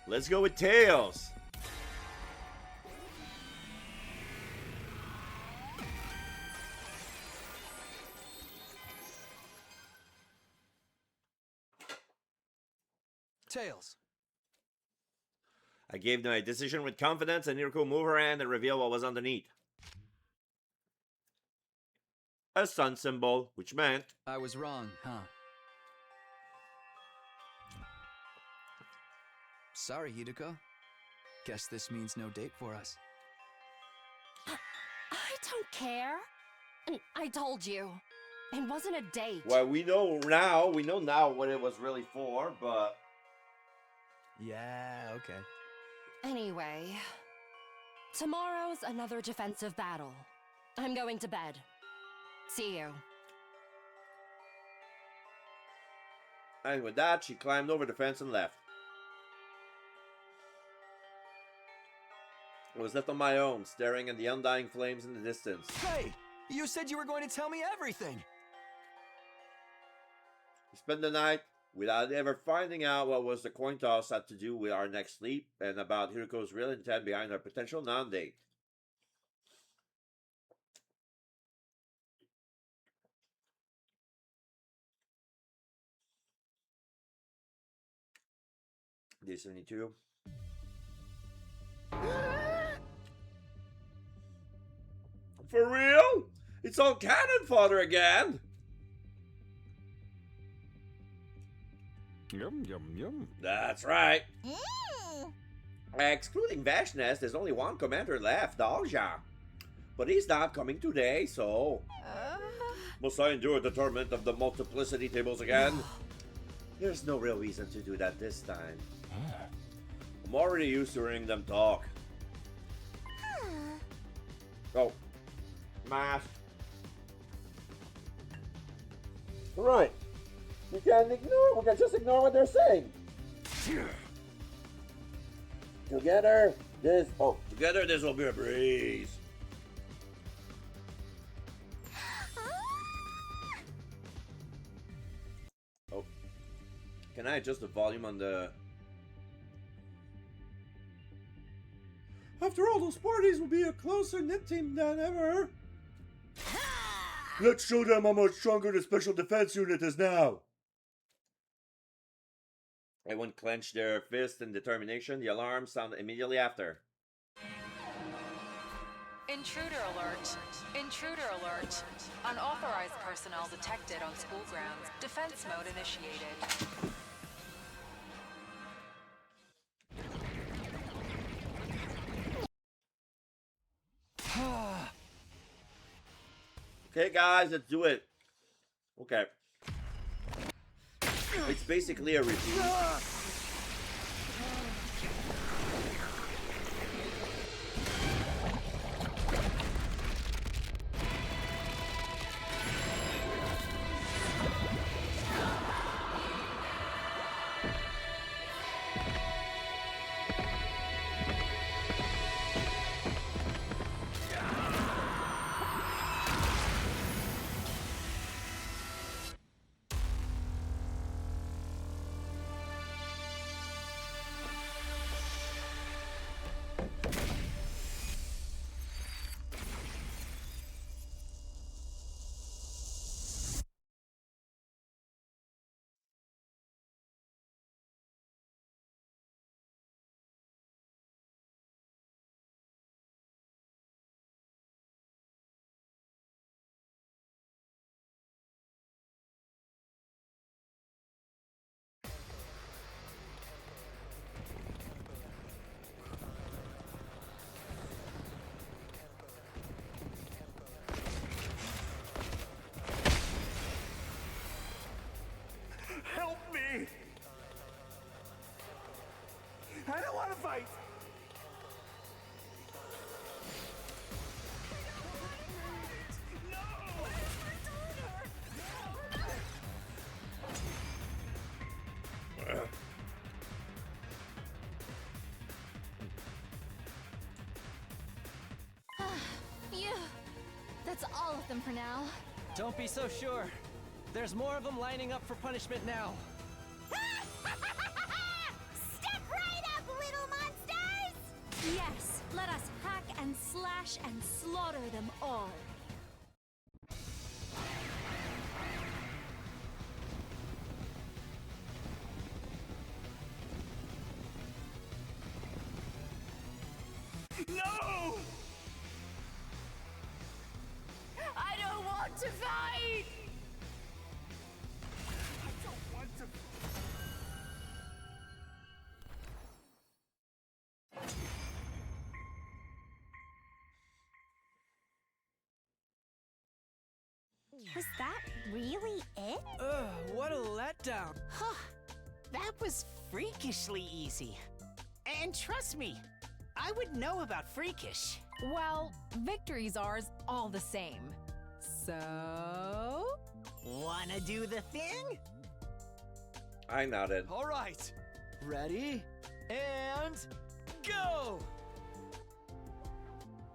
Let's go with Tails. Tails. I gave my decision with confidence, and Hiroko moved her hand and revealed what was underneath. A sun symbol, which meant... I was wrong, huh? Sorry, Hideko. Guess this means no date for us. I don't care. I told you. It wasn't a date. Well, we know now what it was really for, but... Yeah, okay. Anyway, tomorrow's another defensive battle. I'm going to bed. See you. And with that, she climbed over the fence and left. I was left on my own, staring at the undying flames in the distance. Hey! You said you were going to tell me everything! We spent the night without ever finding out what was the coin toss had to do with our next sleep and about Hiroko's real intent behind our potential non-date. Day 72. For real? It's all cannon fodder again! Yum, yum, yum. That's right. Excluding Vashnes, there's only one commander left, Dalja. But he's not coming today, so... Must I endure the torment of the multiplicity tables again? There's no real reason to do that this time. I'm already used to hearing them talk. Oh. Mask. Right. We can just ignore what they're saying. Together, this will be a breeze. Oh. Can I adjust the volume on the... After all, those parties will be a closer knit team than ever. Let's show them how much stronger the Special Defense Unit is now. Everyone clenched their fists in determination. The alarm sounded immediately after. Intruder alert. Intruder alert. Unauthorized personnel detected on school grounds. Defense mode initiated. Okay, guys, let's do it. Okay. It's basically a repeat. Help me! I don't want to fight! Phew. That's all of them for now. Don't be so sure. There's more of them lining up for punishment now. Step right up, crash and slaughter them all. No! I don't want to fight! I don't want to. Was that really it? Ugh, what a letdown. That was freakishly easy. And trust me, I would know about freakish. Well, victory's ours all the same. So. Wanna do the thing? I nodded. All right. Ready? And go!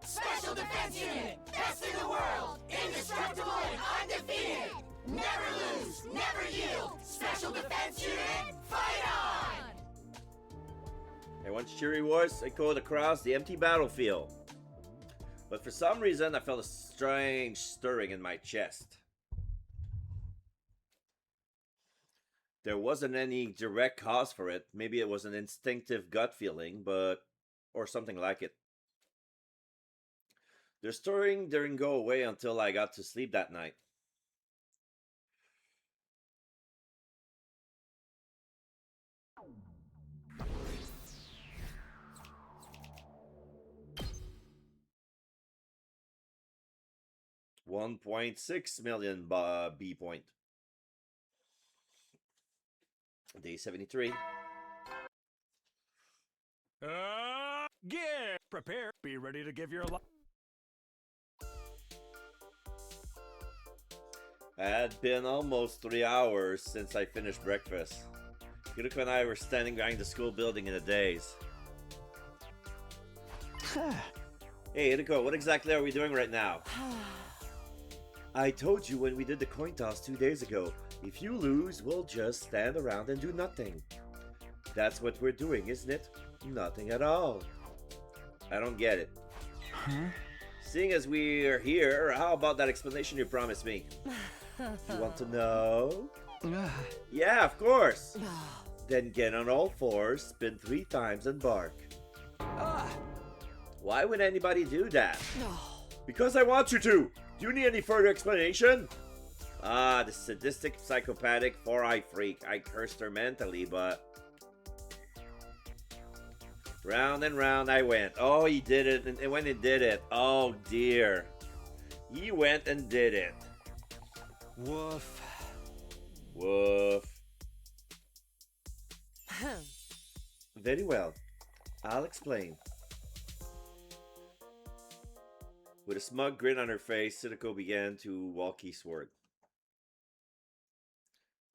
Special Defense Unit! Best in the world! Indestructible and undefeated! Never lose! Never yield! Special Defense Unit, fight on! And once cheery voice echoed across the empty battlefield. But for some reason, I felt a strange stirring in my chest. There wasn't any direct cause for it. Maybe it was an instinctive gut feeling, or something like it. The stirring didn't go away until I got to sleep that night. $1.6 million B point. Day 73. Get prepare. Be ready to give your life. It had been almost 3 hours since I finished breakfast. Hiroko and I were standing behind the school building in a daze. Hey Hiroko, what exactly are we doing right now? I told you when we did the coin toss 2 days ago, if you lose, we'll just stand around and do nothing. That's what we're doing, isn't it? Nothing at all. I don't get it. Seeing as we're here, how about that explanation you promised me? You want to know? Yeah, of course. Then get on all fours, spin 3 times and bark. Why would anybody do that? Because I want you to. Do you need any further explanation? The sadistic, psychopathic, 4-eye freak. I cursed her mentally, but... Round and round I went. Oh, he did it. And when he did it, oh dear. He went and did it. Woof. Woof. Very well. I'll explain. With a smug grin on her face, Hiroko began to walk eastward.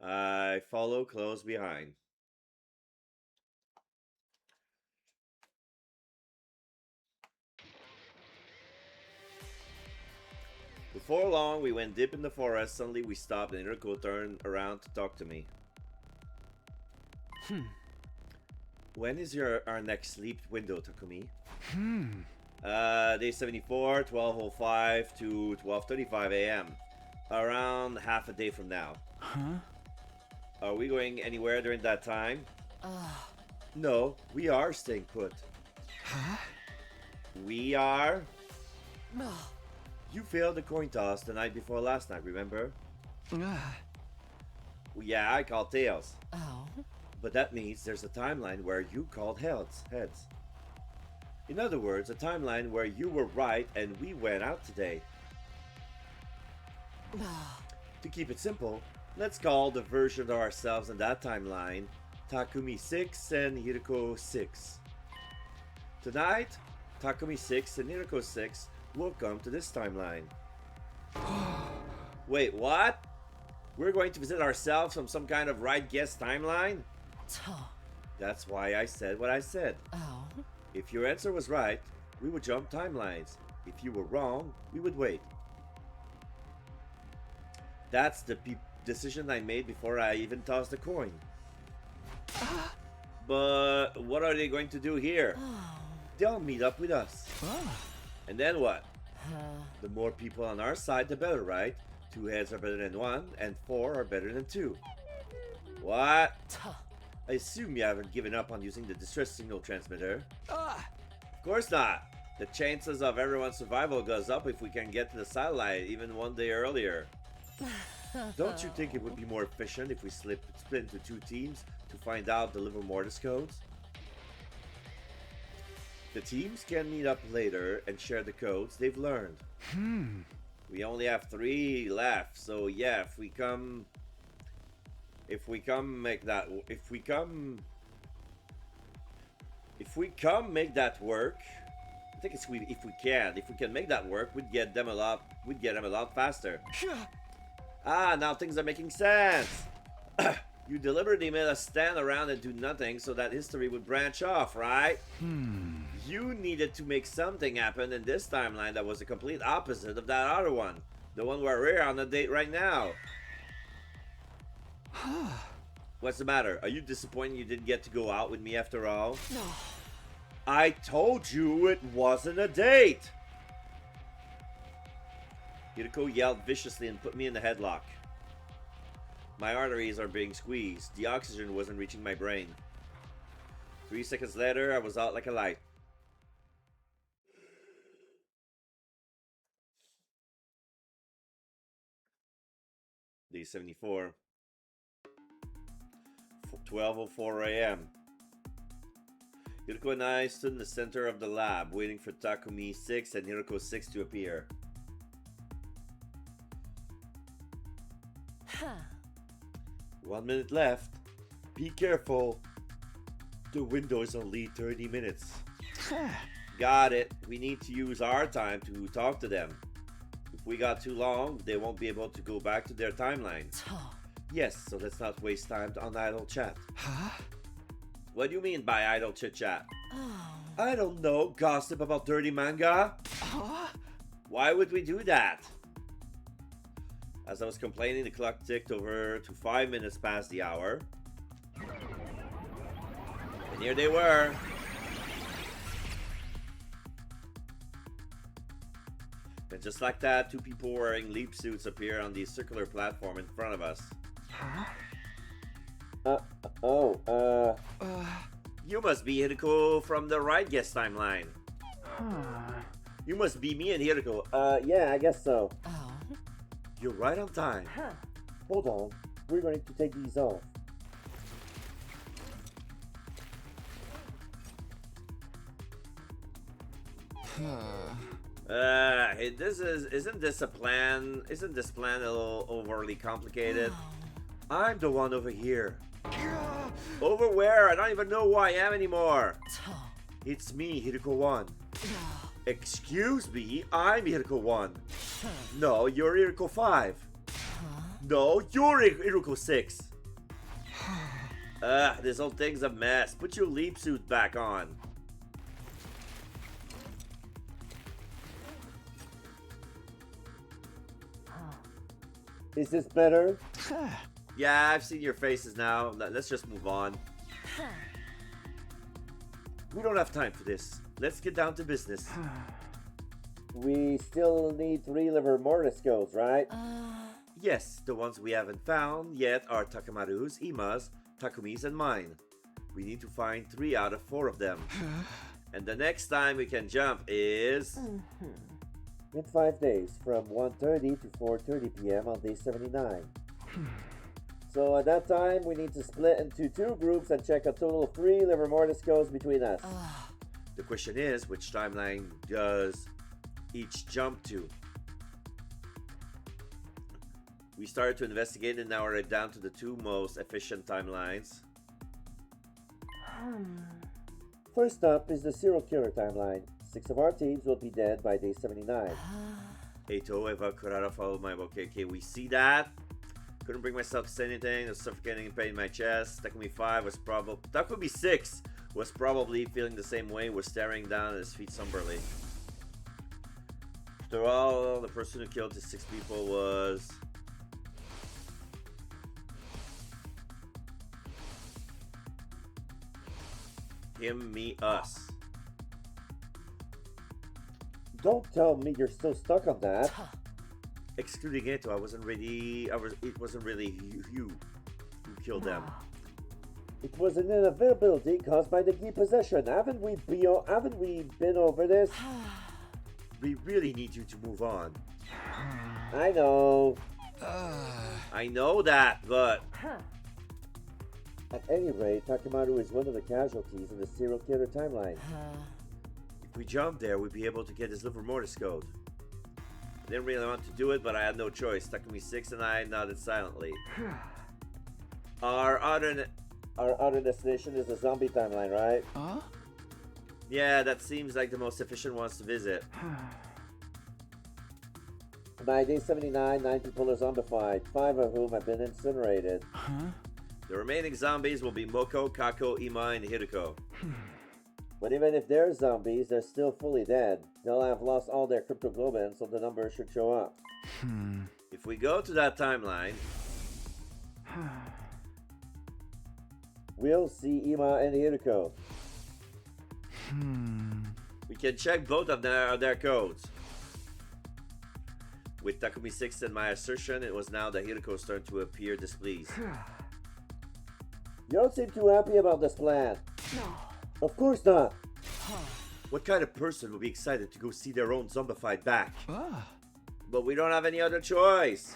I follow close behind. Before long, we went deep in the forest. Suddenly, we stopped and Hiroko turned around to talk to me. When is our next sleep window, Takumi? Day 74, 12:05 to 12:35 a.m. Around half a day from now. Are we going anywhere during that time? No, we are staying put. We are? You failed the coin toss the night before last night, remember? Yeah, I called tails. But that means there's a timeline where you called heads. In other words, a timeline where you were right and we went out today. To keep it simple, let's call the version of ourselves in that timeline Takumi 6 and Hiroko 6. Tonight, Takumi 6 and Hiroko 6 will come to this timeline. Wait, what? We're going to visit ourselves from some kind of right guess timeline? That's why I said what I said. If your answer was right, we would jump timelines. If you were wrong, we would wait. That's the decision I made before I even tossed the coin. But what are they going to do here? They'll meet up with us. And then what? The more people on our side, the better, right? 2 heads are better than 1, and 4 are better than 2. What? I assume you haven't given up on using the distress signal transmitter. Ah! Of course not. The chances of everyone's survival goes up if we can get to the satellite even 1 day earlier. Don't you think it would be more efficient if we split into 2 teams to find out the liver mortis codes? The teams can meet up later and share the codes they've learned. We only have 3 left, so yeah, if we come make that work. I think it's if we can make that work, we'd get them a lot faster. Ah, now things are making sense. You deliberately made us stand around and do nothing so that history would branch off, right? You needed to make something happen in this timeline that was the complete opposite of that other one. The one where we're on a date right now. What's the matter? Are you disappointed you didn't get to go out with me after all? No. I told you it wasn't a date! Hideko yelled viciously and put me in the headlock. My arteries are being squeezed. The oxygen wasn't reaching my brain. 3 seconds later, I was out like a light. Day 74. 12:04 a.m. Hiroko and I stood in the center of the lab, waiting for Takumi 6 and Hiroko 6 to appear. Huh. 1 minute left. Be careful. The window is only 30 minutes. Got it. We need to use our time to talk to them. If we got too long, they won't be able to go back to their timeline. Yes, so let's not waste time on idle chat. Huh? What do you mean by idle chit-chat? Oh. I don't know. Gossip about dirty manga? Huh? Why would we do that? As I was complaining, the clock ticked over to 5 minutes past the hour. And here they were. And just like that, 2 people wearing leap suits appear on the circular platform in front of us. Huh? You must be Hideko from the Right Guess timeline. You must be me and Hideko. Yeah, I guess so. Oh. You're right on time. Huh. Hold on. We're going to take these off. Isn't this a plan? Isn't this plan a little overly complicated? I'm the one over here. Over where? I don't even know who I am anymore. It's me, Hideko 1. Excuse me, I'm Hideko 1. No, you're Hideko 5. No, you're Hideko 6. This whole thing's a mess. Put your leap suit back on. Is this better? Yeah, I've seen your faces now. Let's just move on. We don't have time for this. Let's get down to business. We still need 3 liver mortis codes, right? Yes, the ones we haven't found yet are Takamaru's, Ima's, Takumi's, and mine. We need to find 3 out of 4 of them. And the next time we can jump is... In 5 days, from 1:30 to 4:30 p.m. on day 79. So at that time, we need to split into 2 groups and check a total of 3 liver mortis codes between us. The question is, which timeline does each jump to? We started to investigate and now we're down to the 2 most efficient timelines. First up is the serial killer timeline. 6 of our teams will be dead by day 79. Eito, Eva, Kurara followed my okay, we see that. Couldn't bring myself to say anything. I was suffocating and pain in my chest. Takumi 5 was probably... Takumi 6 was probably feeling the same way, was staring down at his feet somberly. After all, the person who killed the 6 people was... him, me, us. Don't tell me you're still stuck on that. Excluding it, I wasn't really. It wasn't really you who killed them. It was an inevitability caused by the key possession. Haven't we been over this? We really need you to move on. I know. I know that, but at any rate, Takimaru is one of the casualties in the serial killer timeline. If we jump there, we'd be able to get his Livermortis code. I didn't really want to do it, but I had no choice. Takumi 6 and I nodded silently. Our other destination is the zombie timeline, right? Huh? Yeah, that seems like the most efficient ones to visit. By day 79, 9 people are zombified, 5 of whom have been incinerated. Huh? The remaining zombies will be Moko, Kako, Ima, and Hideko. But even if they're zombies, they're still fully dead. They'll have lost all their cryptoglobin, so the numbers should show up. If we go to that timeline, we'll see Ima and Hideko. we can check both of their codes. With Takumi 6 and my assertion, it was now that Hideko's turn to appear displeased. You don't seem too happy about this plan. No. Of course not. What kind of person would be excited to go see their own zombified back? Ah. But we don't have any other choice.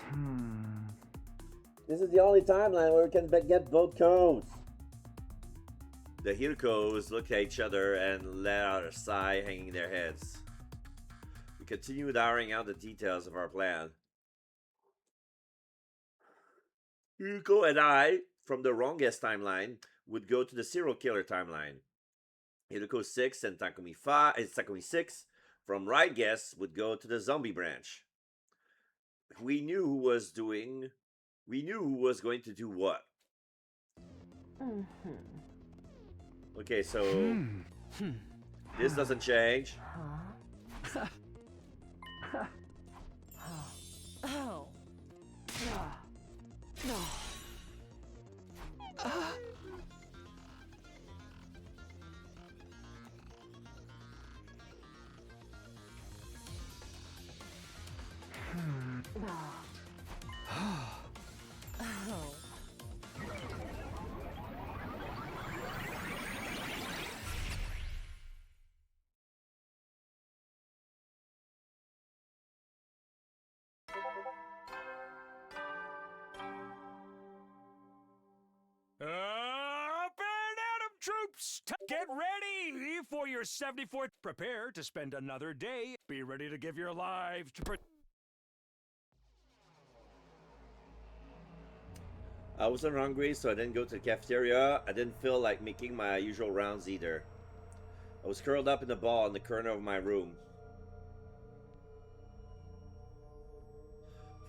This is the only timeline where we can get both codes. The Hidekos looked at each other and let out a sigh, hanging their heads. We continued ironing out the details of our plan. Hideko and I, from the wrongest timeline, would go to the serial killer timeline. Hideko 6 and Takumi 6 from right guess would go to the zombie branch. We knew who was going to do what. Okay, so this doesn't change. Oh. No. Up and Adam troops! Get ready for your 74th. Prepare to spend another day. Be ready to give your lives to... I wasn't hungry, so I didn't go to the cafeteria. I didn't feel like making my usual rounds either. I was curled up in a ball in the corner of my room.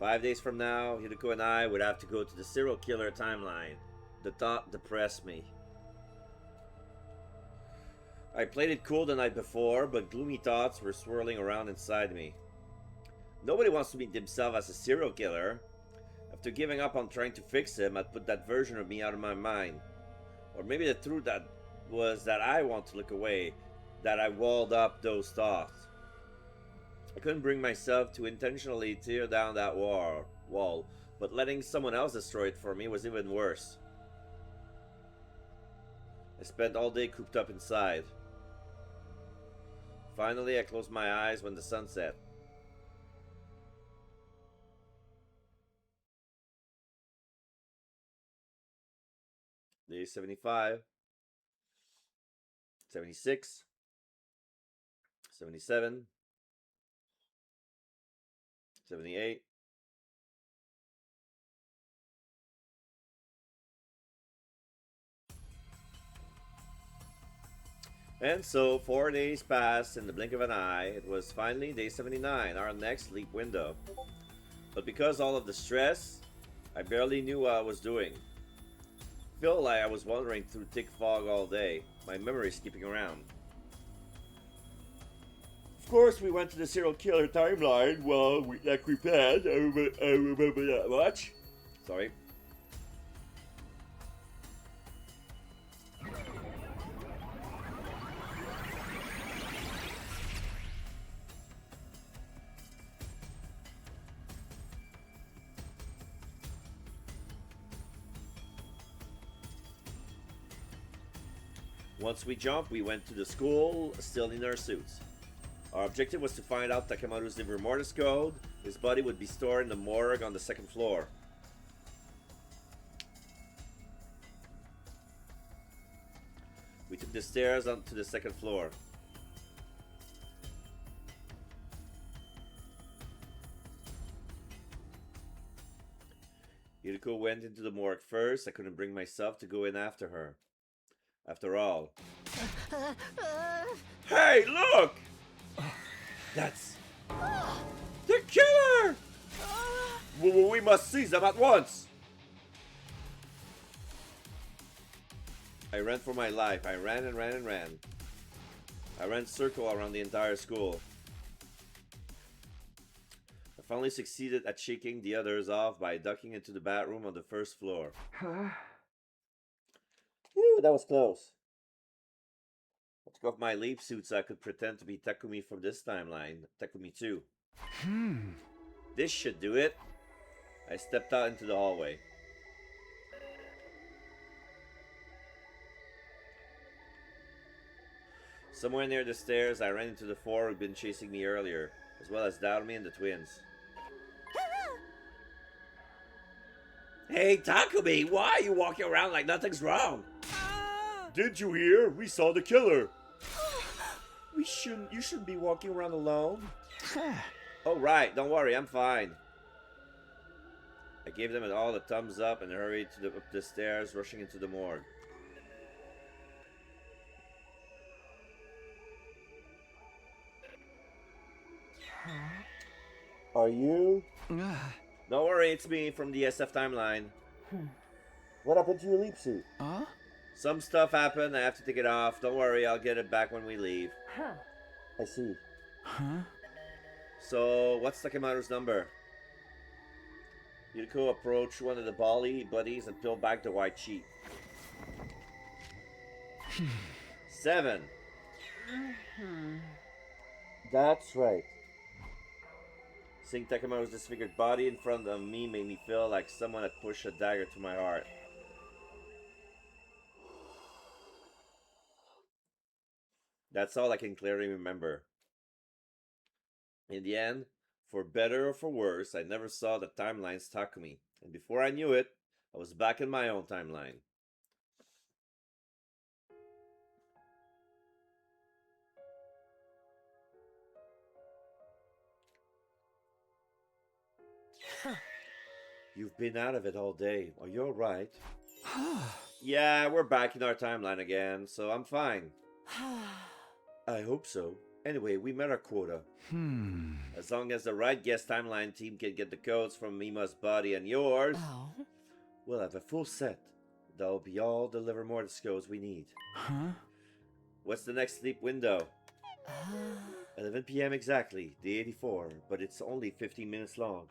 5 days from now, Hideko and I would have to go to the serial killer timeline. The thought depressed me. I played it cool the night before, but gloomy thoughts were swirling around inside me. Nobody wants to meet themselves as a serial killer. After giving up on trying to fix him, I'd put that version of me out of my mind. Or maybe the truth that was that I want to look away, that I walled up those thoughts. I couldn't bring myself to intentionally tear down that wall, but letting someone else destroy it for me was even worse. I spent all day cooped up inside. Finally, I closed my eyes when the sun set. Day 75, 76, 77, 78, 'And so 4 days passed in the blink of an eye. It was finally day 79, our next sleep window. But because all of the stress, I barely knew what I was doing. I feel like I was wandering through thick fog all day, my memory skipping around. Of course, we went to the serial killer timeline. Well, like we planned. I remember that much. Sorry. Once we jumped, we went to the school, still in our suits. Our objective was to find out Takemaru's livor mortis code. His body would be stored in the morgue on the 2nd floor. We took the stairs onto the 2nd floor. Yuriko went into the morgue first. I couldn't bring myself to go in after her. After all. Hey, look! That's the killer! We must seize them at once! I ran for my life. I ran and ran and ran. I ran circle around the entire school. I finally succeeded at shaking the others off by ducking into the bathroom on the 1st floor. Whew, that was close. I took off my leap suit so I could pretend to be Takumi from this timeline, Takumi 2. This should do it. I stepped out into the hallway. Somewhere near the stairs, I ran into the four who'd been chasing me earlier, as well as Darumi and the twins. Hey, Takumi, why are you walking around like nothing's wrong? Did you hear? We saw the killer. You shouldn't be walking around alone. Oh, right, don't worry, I'm fine. I gave them all a thumbs up and hurried up the stairs, rushing into the morgue. Are you? Don't worry, it's me from the SF timeline. What happened to your leap suit? Huh? Some stuff happened, I have to take it off. Don't worry, I'll get it back when we leave. I see. Huh? So, what's Takemaru's number? Yuriko approached one of the Bali buddies and peeled back the white sheet. 7. That's right. Seeing Takemaru's disfigured body in front of me made me feel like someone had pushed a dagger to my heart. That's all I can clearly remember. In the end, for better or for worse, I never saw the timeline's Takumi, and before I knew it, I was back in my own timeline. You've been out of it all day. Are you alright? Yeah, we're back in our timeline again, so I'm fine. I hope so. Anyway, we met our quota. As long as the right guest timeline team can get the codes from Mima's body and yours, we'll have a full set. That'll be all the liver mortis codes we need. Huh? What's the next sleep window? 11 p.m. exactly, day 84, but it's only 15 minutes long.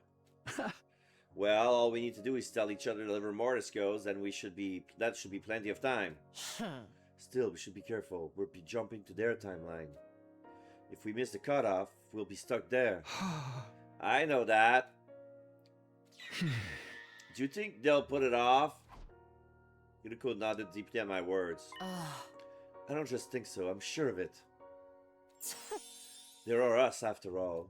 Well, all we need to do is tell each other the liver mortis codes, and that should be plenty of time. Still, we should be careful. We'll be jumping to their timeline. If we miss the cutoff, we'll be stuck there. I know that. Do you think they'll put it off? Yuriko nodded deeply at my words. I don't just think so, I'm sure of it. There are us, after all.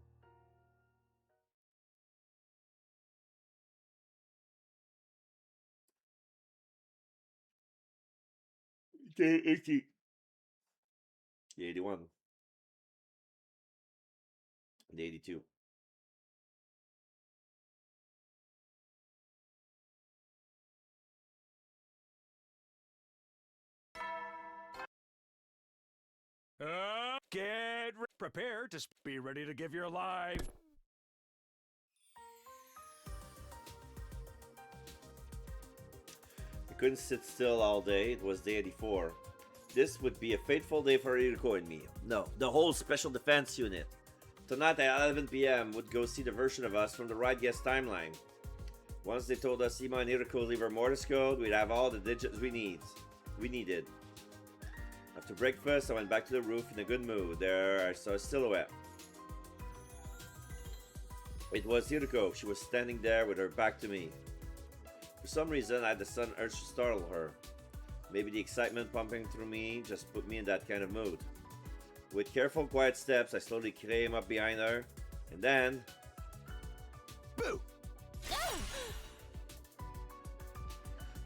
Day 80. Day 81. Day 82. Prepare to be ready to give your life. I couldn't sit still all day. It was day 84. This would be a fateful day for Yuriko and me. No, the whole Special Defense Unit. Tonight at 11 p.m. would go see the version of us from the right guest timeline. Once they told us Ima and Yuriko leave our mortis code, we'd have all the digits we needed. After breakfast, I went back to the roof in a good mood. There, I saw a silhouette. It was Yuriko. She was standing there with her back to me. For some reason, I had the sudden urge to startle her. Maybe the excitement pumping through me just put me in that kind of mood. With careful, quiet steps, I slowly came up behind her, and then... Boo!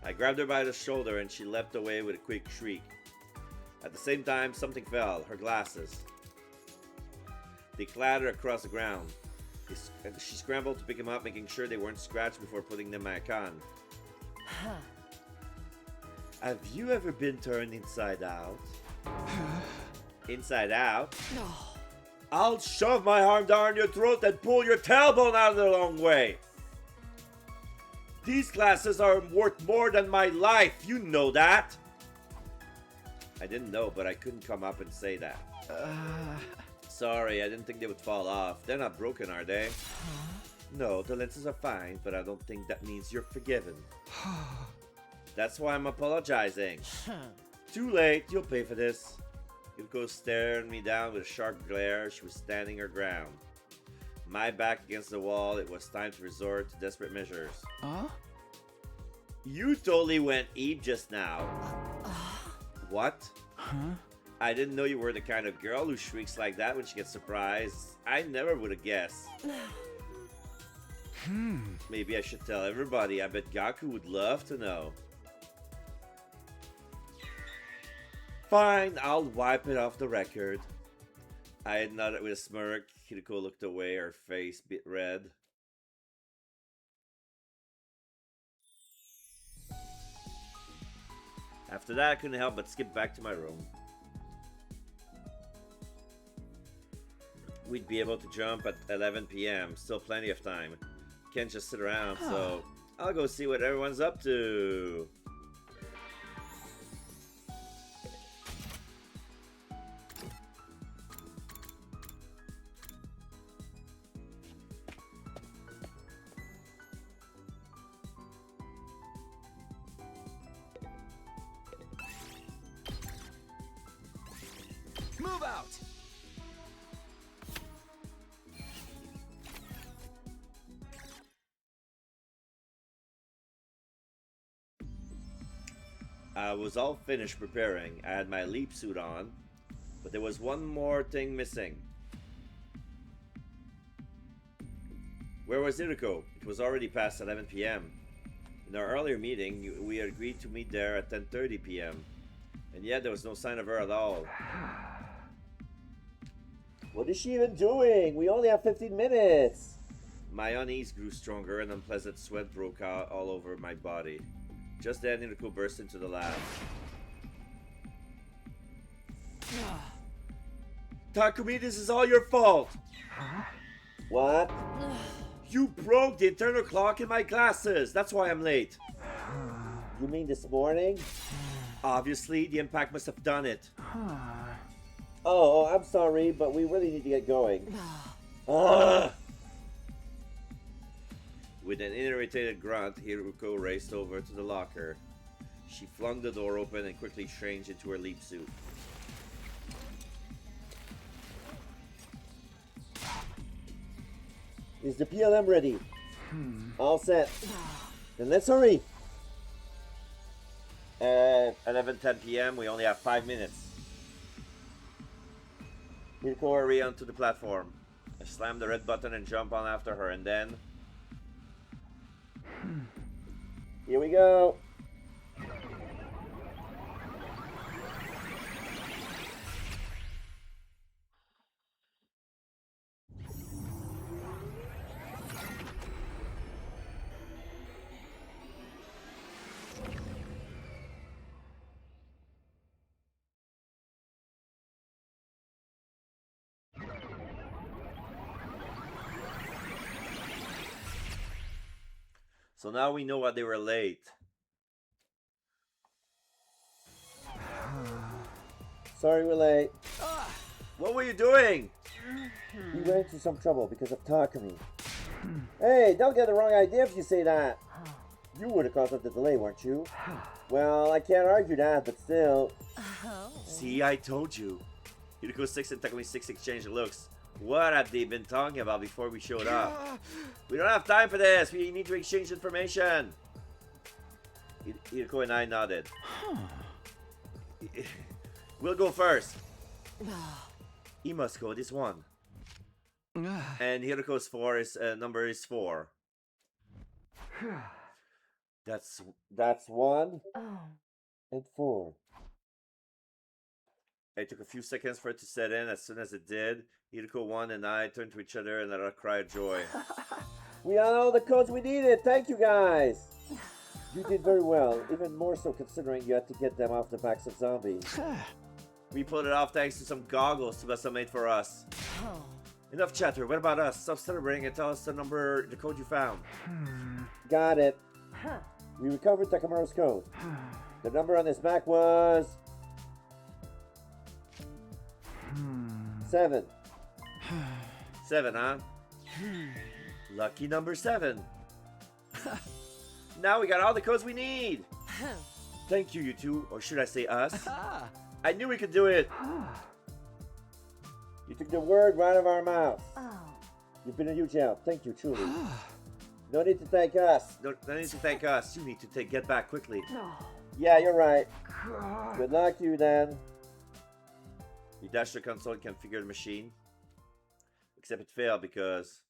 I grabbed her by the shoulder and she leapt away with a quick shriek. At the same time, something fell, her glasses. They clattered across the ground. She scrambled to pick them up, making sure they weren't scratched before putting them back on. Have you ever been turned inside out? Inside out? No. I'll shove my arm down your throat and pull your tailbone out of the long way. These glasses are worth more than my life. You know that. I didn't know, but I couldn't come up and say that. Sorry, I didn't think they would fall off. They're not broken, are they? No, the lenses are fine, but I don't think that means you're forgiven. That's why I'm apologizing. Too late, you'll pay for this. Yuko stared me down with a sharp glare. She was standing her ground. My back against the wall, it was time to resort to desperate measures. Huh? You totally went Eve just now. What? Huh? I didn't know you were the kind of girl who shrieks like that when she gets surprised. I never would have guessed. Maybe I should tell everybody. I bet Gaku would love to know. Fine, I'll wipe it off the record. I had nodded with a smirk. Hiriko looked away, her face bit red. After that, I couldn't help but skip back to my room. We'd be able to jump at 11 p.m. Still plenty of time. Can't just sit around, so I'll go see what everyone's up to. Move out! I was all finished preparing. I had my leap suit on, but there was one more thing missing. Where was Hiriko? It was already past 11 p.m. In our earlier meeting, we had agreed to meet there at 10:30 p.m. And yet there was no sign of her at all. What is she even doing? We only have 15 minutes. My unease grew stronger and unpleasant sweat broke out all over my body. Just then, Hiriko burst into the lab. Takumi, this is all your fault! What? You broke the internal clock in my glasses! That's why I'm late! You mean this morning? Obviously, the impact must have done it. Oh, I'm sorry, but we really need to get going. With an irritated grunt, Hiriko raced over to the locker. She flung the door open and quickly changed into her leap suit. Is the PLM ready? All set. Then let's hurry. At 11:10 p.m., we only have 5 minutes. Hiriko hurry onto the platform. I slam the red button and jump on after her, and then... Here we go. So now we know why they were late. Sorry we're late. What were you doing? We ran into some trouble because of Takumi. Hey, don't get the wrong idea if you say that. You were the cause of the delay, weren't you? Well, I can't argue that, but still. See, I told you. Hiriko 6 and Takumi 6 exchanged looks. What had they been talking about before we showed up? We don't have time for this. We need to exchange information. Hiriko and I nodded. We'll go first. Ima's code is 1. And Hiroko's number is 4. That's 1 and 4. It took a few seconds for it to set in. As soon as it did, Hiroko 1 and I turned to each other and let out a cry of joy. We got all the codes we needed. Thank you, guys. You did very well, even more so considering you had to get them off the backs of zombies. We pulled it off thanks to some goggles Tsubasa made for us. Enough chatter. What about us? Stop celebrating and tell us the code you found. Got it. We recovered Takamaru's code. The number on his back was 7. 7, huh? Lucky number 7. Now we got all the codes we need. Thank you, you two, or should I say us? I knew we could do it. You took the word right out of our mouth. You've been a huge help. Thank you, truly. No need to thank us. No need to thank us. You need to get back quickly. Yeah, you're right. Good luck, you then. You dashed the console and configured the machine. Except it failed because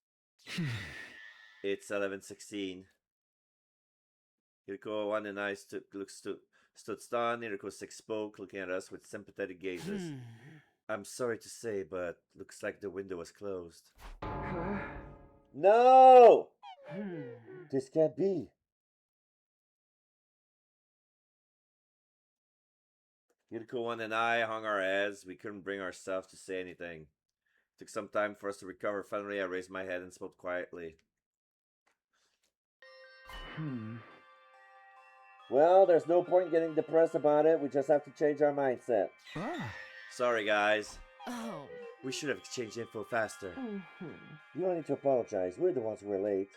it's 11:16. Hiroko 1 and I stood stunned. Hiroko 6 spoke, looking at us with sympathetic gazes. I'm sorry to say, but looks like the window was closed. No! This can't be. Hiroko 1 and I hung our heads. We couldn't bring ourselves to say anything. It took some time for us to recover. Finally, I raised my head and spoke quietly. Well, there's no point getting depressed about it. We just have to change our mindset. Sorry, guys. Oh. We should have exchanged info faster. You don't need to apologize. We're the ones who were late.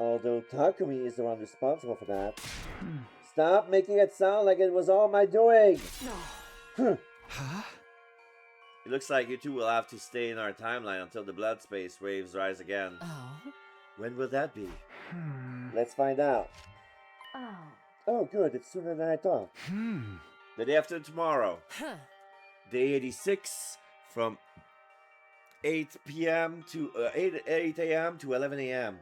Although Takumi is the one responsible for that. Stop making it sound like it was all my doing! It looks like you two will have to stay in our timeline until the blood space waves rise again. Oh. When will that be? Let's find out. Oh. Oh, good. It's sooner than I thought. The day after tomorrow. Huh. Day 86 from 8 p.m. to 8 a.m. to 11 a.m.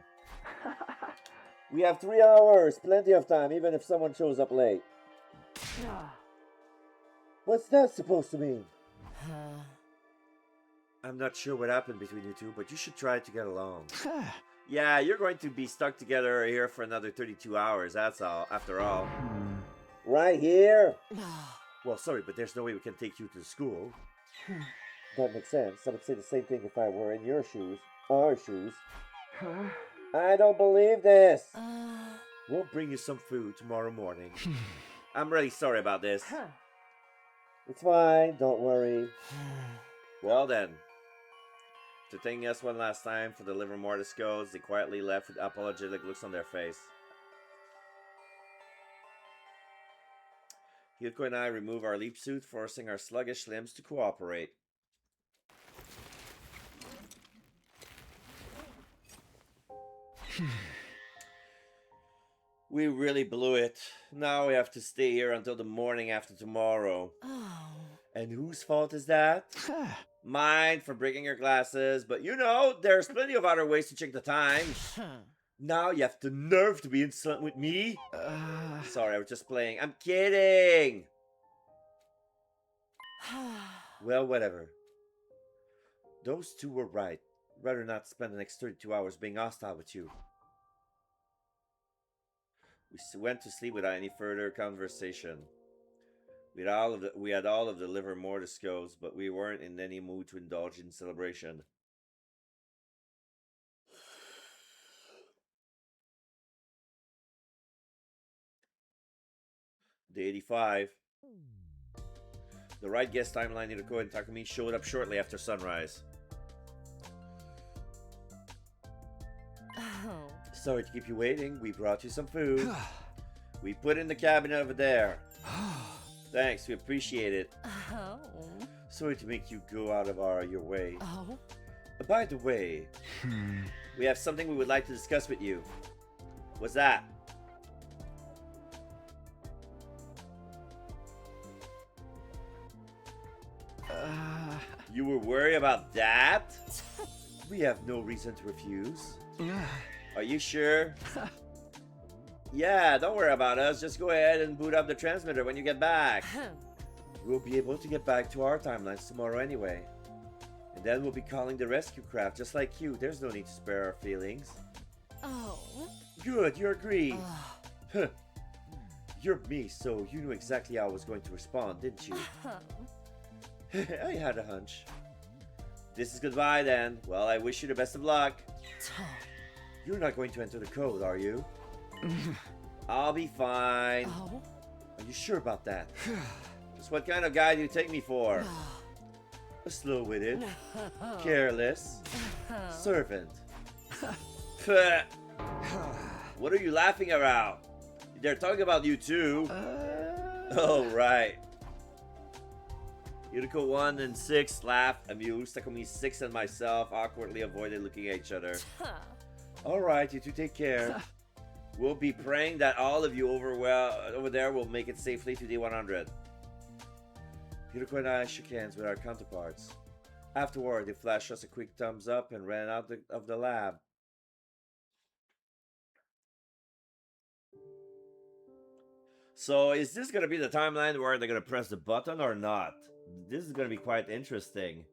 We have 3 hours. Plenty of time, even if someone shows up late. What's that supposed to mean? I'm not sure what happened between you two, but you should try to get along. Yeah, you're going to be stuck together here for another 32 hours, that's all, after all. Right here? Well, sorry, but there's no way we can take you to school. That makes sense. I would say the same thing if I were in your shoes. Our shoes. I don't believe this. We'll bring you some food tomorrow morning. I'm really sorry about this. It's fine. Don't worry. Well then. To thank us one last time for the liver mortis codes, they quietly left with apologetic looks on their face. Hiroko and I remove our leap suit, forcing our sluggish limbs to cooperate. We really blew it. Now we have to stay here until the morning after tomorrow. Oh. And whose fault is that? Mine for breaking your glasses, but you know, there's plenty of other ways to check the time. Now you have the nerve to be insolent with me? Sorry, I was just playing. I'm kidding! Well, whatever. Those two were right. Rather not spend the next 32 hours being hostile with you. We went to sleep without any further conversation. We had all of the liver mortis codes, but we weren't in any mood to indulge in celebration. Day 85. The right guest timeline Hiroko and Takumi showed up shortly after sunrise. Oh. Sorry to keep you waiting. We brought you some food. We put in the cabinet over there. Thanks, we appreciate it. Oh. Sorry to make you go out of your way. Oh. By the way, we have something we would like to discuss with you. What's that? You were worried about that? We have no reason to refuse. Are you sure? Yeah, don't worry about us. Just go ahead and boot up the transmitter when you get back. We'll be able to get back to our timelines tomorrow anyway. And then we'll be calling the rescue craft just like you. There's no need to spare our feelings. Oh. Good, you agree. Huh. You're me, so you knew exactly how I was going to respond, didn't you? I had a hunch. This is goodbye then. Well, I wish you the best of luck. You're not going to enter the code, are you? I'll be fine. Oh. Are you sure about that? Just what kind of guy do you take me for? A slow-witted, careless, servant. What are you laughing about? They're talking about you too. Oh, right. Yuriko 1 and 6 laughed, amused. Takumi 6 and myself awkwardly avoided looking at each other. Alright, you two take care. We'll be praying that all of you over there will make it safely to D100. Yuriko and I shook hands with our counterparts. Afterward, they flashed us a quick thumbs up and ran out of the lab. So, is this gonna be the timeline where they're gonna press the button or not? This is gonna be quite interesting.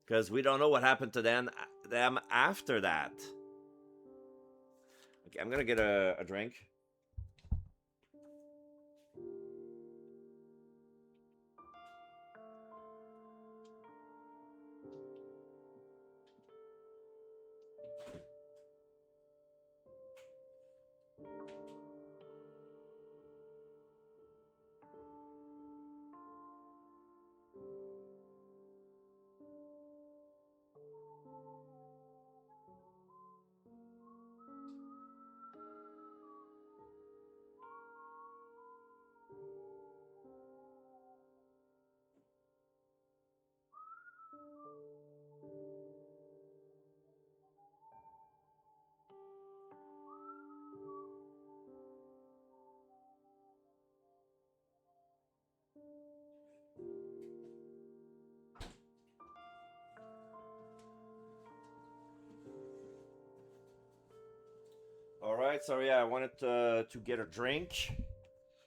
Because we don't know what happened to them after that. Okay, I'm gonna get a drink. Alright, so yeah, I wanted to get a drink.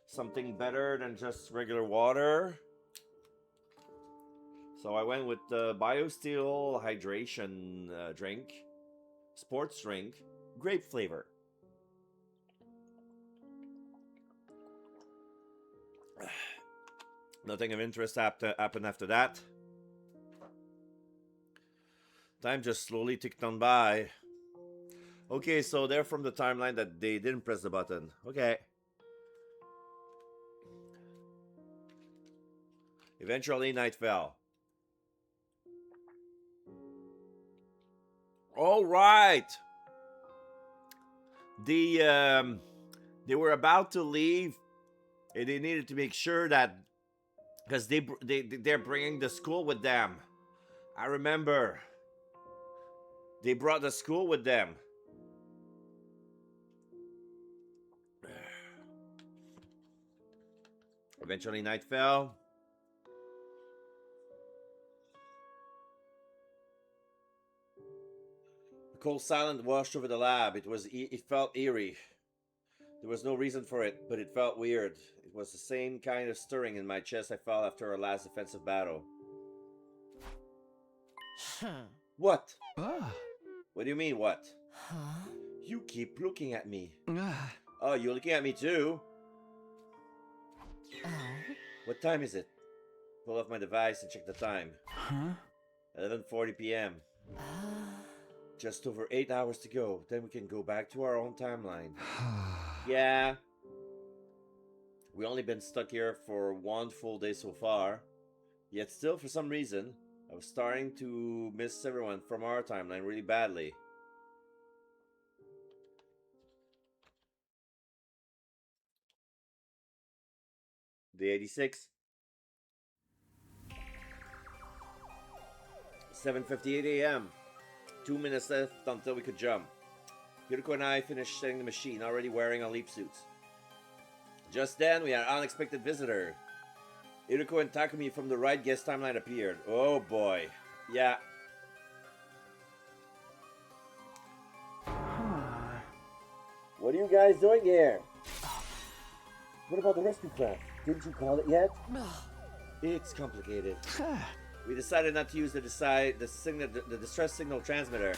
Something better than just regular water. So I went with the BioSteel hydration drink. Sports drink. Grape flavor. Nothing of interest happened after that. Time just slowly ticked on by. Okay, so they're from the timeline that they didn't press the button. Okay. Eventually, night fell. All right. They were about to leave, and they needed to make sure that, because they're bringing the school with them. I remember. They brought the school with them. Eventually, night fell. A cold silence washed over the lab. It felt eerie. There was no reason for it, but it felt weird. It was the same kind of stirring in my chest I felt after our last defensive battle. What? What do you mean, what? You keep looking at me. Oh, you're looking at me too? What time is it? Pull off my device and check the time. 11:40 p.m. Just over 8 hours to go. Then we can go back to our own timeline. Yeah. We only been stuck here for one full day so far. Yet still, for some reason, I was starting to miss everyone from our timeline really badly. Day 86. 7:58 a.m. 2 minutes left until we could jump. Yuriko and I finished setting the machine, already wearing our leap suits. Just then, we had an unexpected visitor. Iruko and Takumi from the right guest timeline appeared. Oh boy. Yeah. What are you guys doing here? What about the rescue craft? Didn't you call it yet? It's complicated. We decided not to use the distress signal transmitter.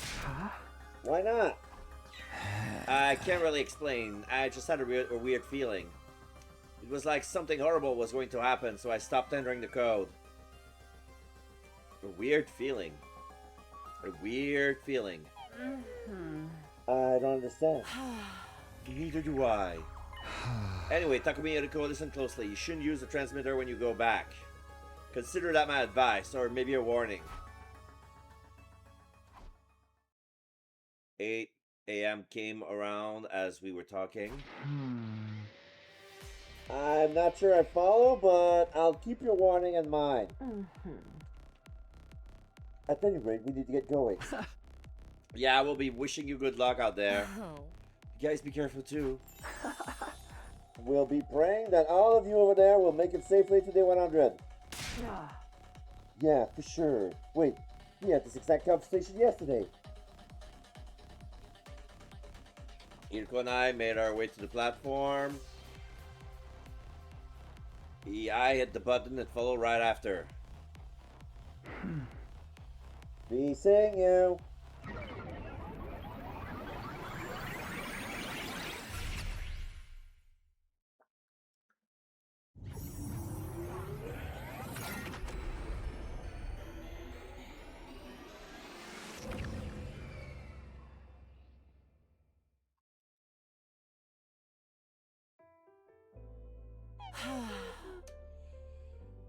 Why not? I can't really explain. I just had a weird feeling. It was like something horrible was going to happen, so I stopped entering the code. A weird feeling. A weird feeling. I don't understand. Neither do I. Anyway, Takumi and Iruko, listen closely. You shouldn't use the transmitter when you go back. Consider that my advice, or maybe a warning. 8 a.m. came around as we were talking. I'm not sure I follow, but I'll keep your warning in mind. At any rate, we need to get going. Yeah, we'll be wishing you good luck out there. You guys be careful too. We'll be praying that all of you over there will make it safely to day 100. Yeah, for sure. Wait, we had this exact conversation yesterday. Iruko and I made our way to the platform. I hit the button and followed right after. Be seeing you.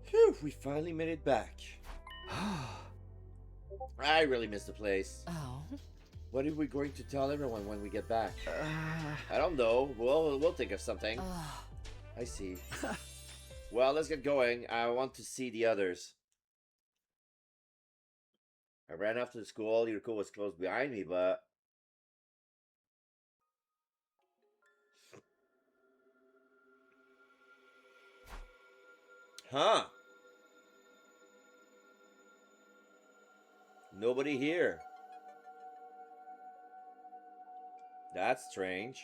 Phew, we finally made it back. I really miss the place. Oh. What are we going to tell everyone when we get back? I don't know. We'll think of something. I see. Well, let's get going. I want to see the others. I ran off to the school. Iruko was close behind me, but... Huh. Nobody here. That's strange.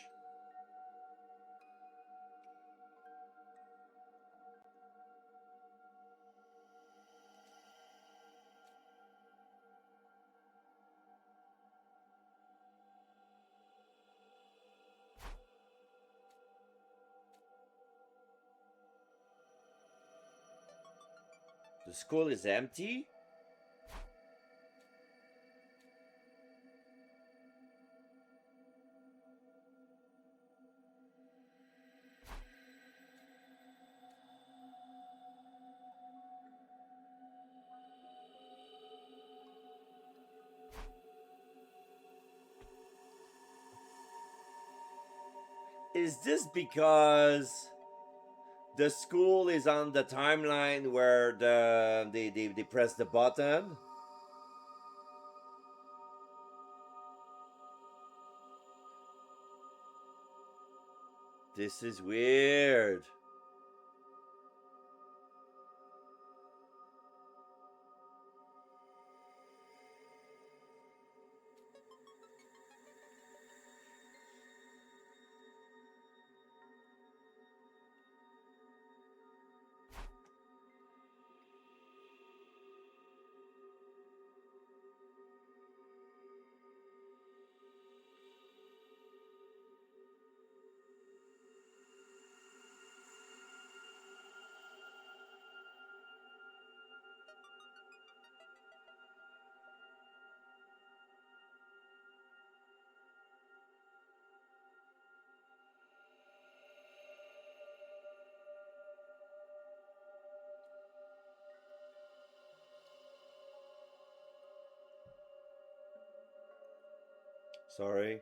The school is empty? Is this because the school is on the timeline where they press the button? This is weird. Sorry.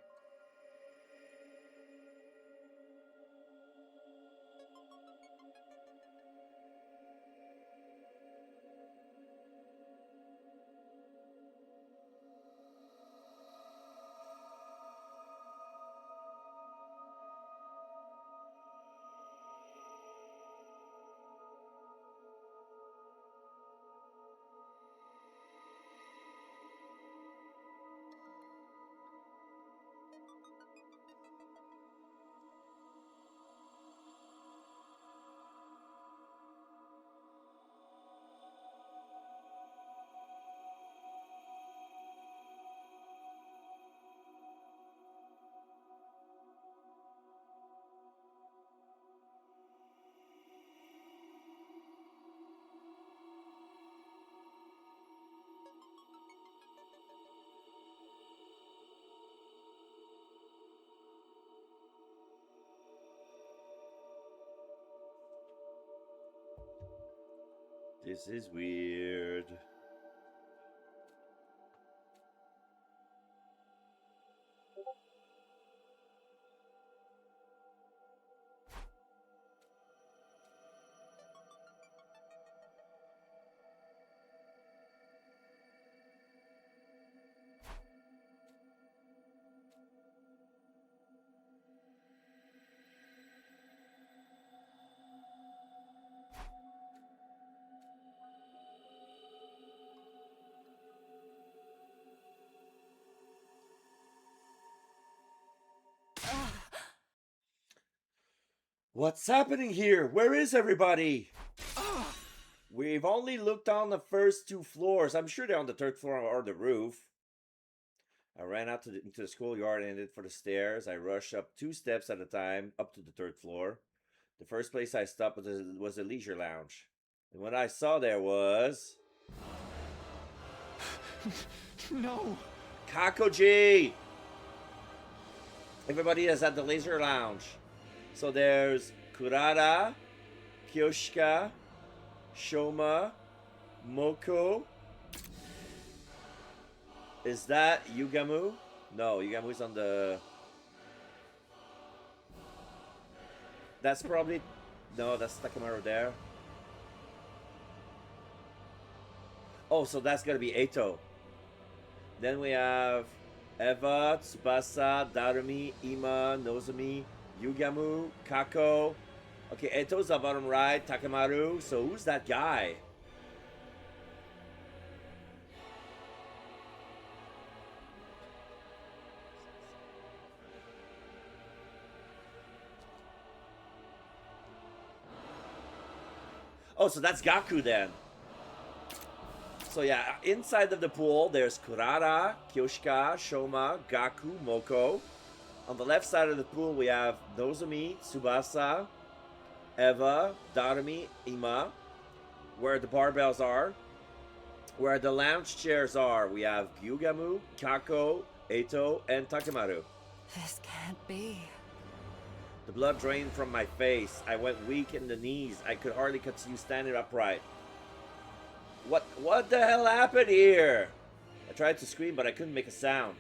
This is weird. What's happening here? Where is everybody? We've only looked on the first 2 floors. I'm sure they're on the 3rd floor or the roof. I ran out into the schoolyard and headed for the stairs. I rushed up 2 steps at a time up to the 3rd floor. The first place I stopped was the leisure lounge. And what I saw there was... No! Kakoji! Everybody is at the leisure lounge. So there's Kurara, Kyoshika, Shoma, Moko. Is that Yugamu? No, Yugamu's on the... That's probably... No, that's Takemaru there. Oh, so that's gonna be Eto. Then we have Eva, Tsubasa, Darumi, Ima, Nozomi, Yugamu, Kako. Okay, Eto's the bottom right, Takemaru. So who's that guy? Oh, so that's Gaku then. So yeah, inside of the pool, there's Kurara, Kyoshika, Shoma, Gaku, Moko. On the left side of the pool, we have Nozomi, Tsubasa, Eva, Darumi, Ima. Where the barbells are. Where the lounge chairs are, we have Yugamu, Kako, Eto, and Takemaru. This can't be. The blood drained from my face. I went weak in the knees. I could hardly continue standing upright. What the hell happened here? I tried to scream, but I couldn't make a sound.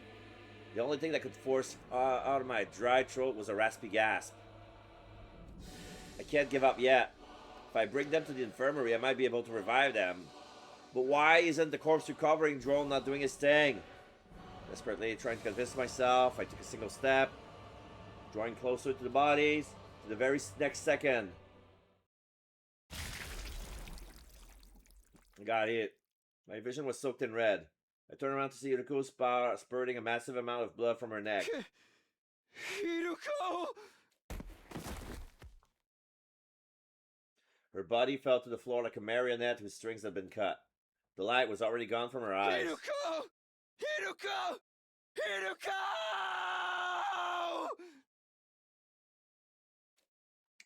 The only thing that could force out of my dry throat was a raspy gasp. I can't give up yet. If I bring them to the infirmary, I might be able to revive them. But why isn't the corpse recovering drone not doing his thing? Desperately trying to convince myself, I took a single step, drawing closer to the bodies, to the very next second. I got hit. My vision was soaked in red. I turned around to see Iruko spurting a massive amount of blood from her neck. Iruko! Her body fell to the floor like a marionette whose strings had been cut. The light was already gone from her eyes. Iruko! Iruko! Iruko!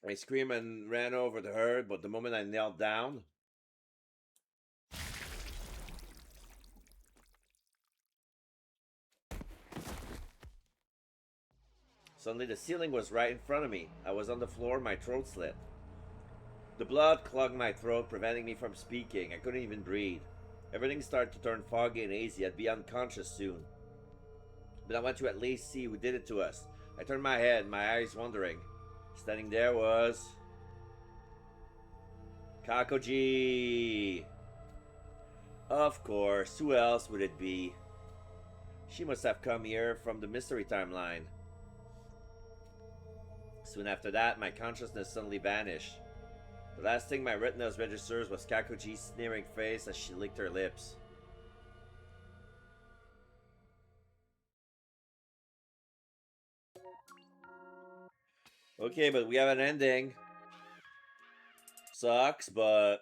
I screamed and ran over to her, but the moment I knelt down, suddenly the ceiling was right in front of me. I was on the floor, my throat slit. The blood clogged my throat, preventing me from speaking. I couldn't even breathe. Everything started to turn foggy and hazy. I'd be unconscious soon. But I went to at least see who did it to us. I turned my head, my eyes wandering. Standing there was... Kakoji! Of course, who else would it be? She must have come here from the mystery timeline. Soon after that, my consciousness suddenly vanished. The last thing my retinas registers was Kakoji's sneering face as she licked her lips. Okay, but we have an ending. Sucks, but...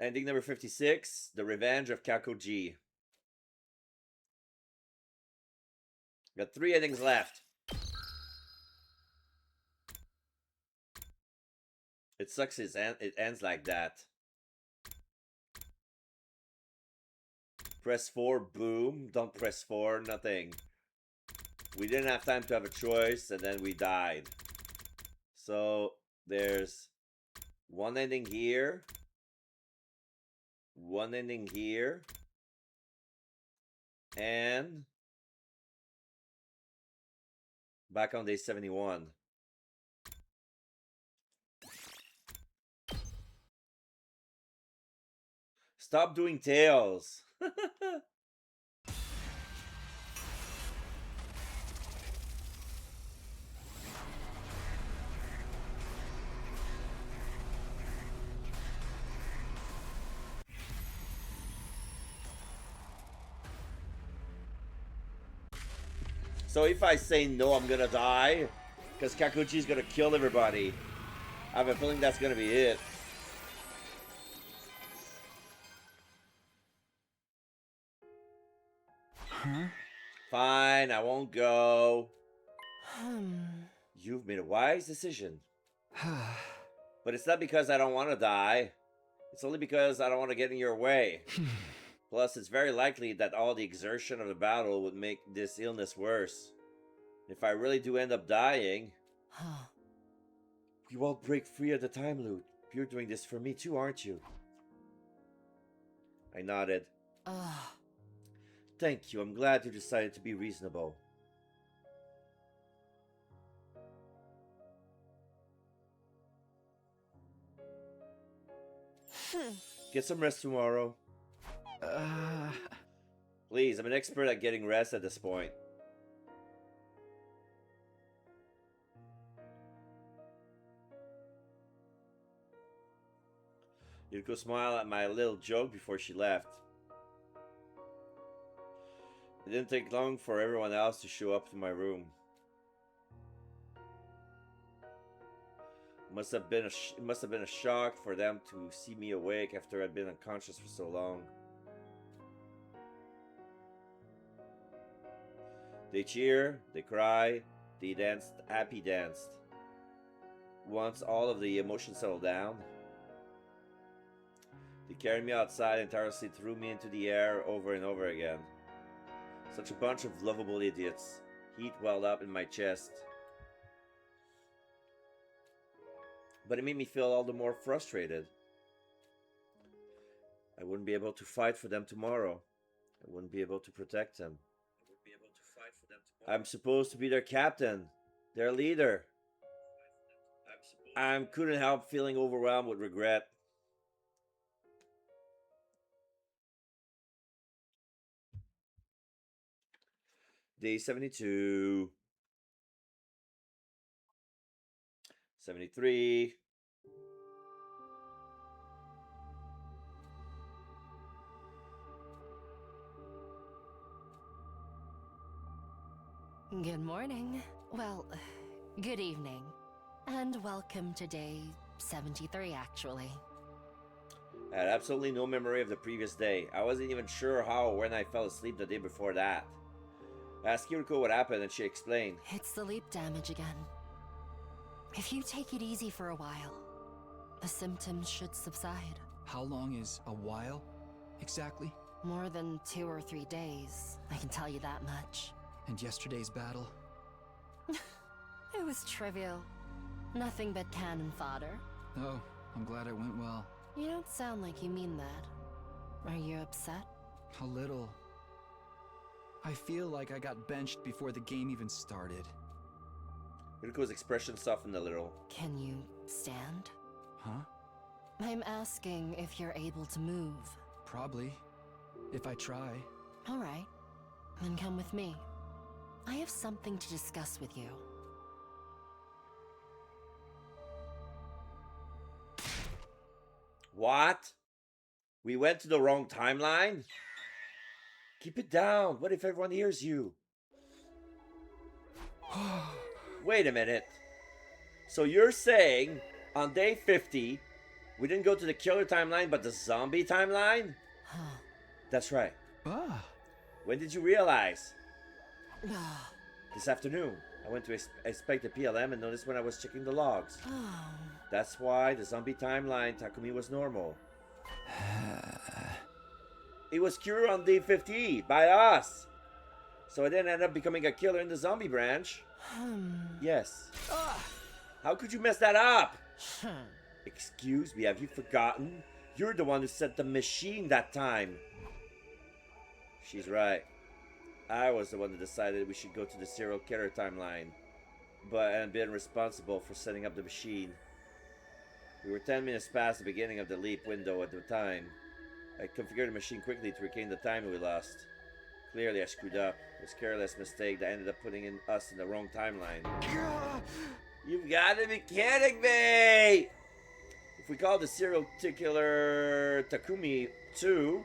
Ending number 56, The Revenge of Kakoji. Got 3 endings left. It sucks it ends like that. Press 4, boom. Don't press 4, nothing. We didn't have time to have a choice, and then we died. So, there's one ending here, One ending here. And back on day 71. Stop doing tails. So if I say no, I'm gonna die, because Kakuchi's gonna kill everybody. I have a feeling that's gonna be it. Huh? Fine, I won't go. You've made a wise decision. But it's not because I don't want to die. It's only because I don't want to get in your way. Plus, it's very likely that all the exertion of the battle would make this illness worse. If I really do end up dying, we won't break free of the time loop. You're doing this for me too, aren't you? I nodded. Thank you. I'm glad you decided to be reasonable. Get some rest tomorrow. Please, I'm an expert at getting rest at this point. Yuriko smiled at my little joke before she left. It didn't take long for everyone else to show up to my room. It must have been a shock for them to see me awake after I'd been unconscious for so long. They cheer, they cry, they danced, happy danced. Once all of the emotions settled down, they carried me outside and tirelessly threw me into the air over and over again. Such a bunch of lovable idiots. Heat welled up in my chest. But it made me feel all the more frustrated. I wouldn't be able to fight for them tomorrow. I wouldn't be able to protect them. I'm supposed to be their captain, their leader. I couldn't help feeling overwhelmed with regret. Day 72. 73. Good morning. Well, good evening. And welcome to day 73, actually. I had absolutely no memory of the previous day. I wasn't even sure how or when I fell asleep the day before that. I asked Yuriko what happened and she explained. It's the leap damage again. If you take it easy for a while, the symptoms should subside. How long is a while, exactly? More than 2 or 3 days, I can tell you that much. And yesterday's battle? It was trivial. Nothing but cannon fodder. Oh, I'm glad it went well. You don't sound like you mean that. Are you upset? A little. I feel like I got benched before the game even started. Yuriko's expression softened a little. Can you stand? Huh? I'm asking if you're able to move. Probably. If I try. All right. Then come with me. I have something to discuss with you. What? We went to the wrong timeline? Keep it down. What if everyone hears you? Wait a minute. So you're saying on day 50, we didn't go to the killer timeline but the zombie timeline? That's right. When did you realize? This afternoon. I went to inspect the PLM and noticed when I was checking the logs. That's why the zombie timeline Takumi was normal. It was cured on day 50 by us. So I didn't end up becoming a killer in the zombie branch. Yes. How could you mess that up? Excuse me, have you forgotten? You're the one who set the machine that time. She's right. I was the one who decided we should go to the serial killer timeline, and been responsible for setting up the machine. We were 10 minutes past the beginning of the leap window at the time. I configured the machine quickly to regain the time we lost. Clearly I screwed up. It was a careless mistake that ended up putting us in the wrong timeline. You've got to be kidding me! If we call the serial killer Takumi 2,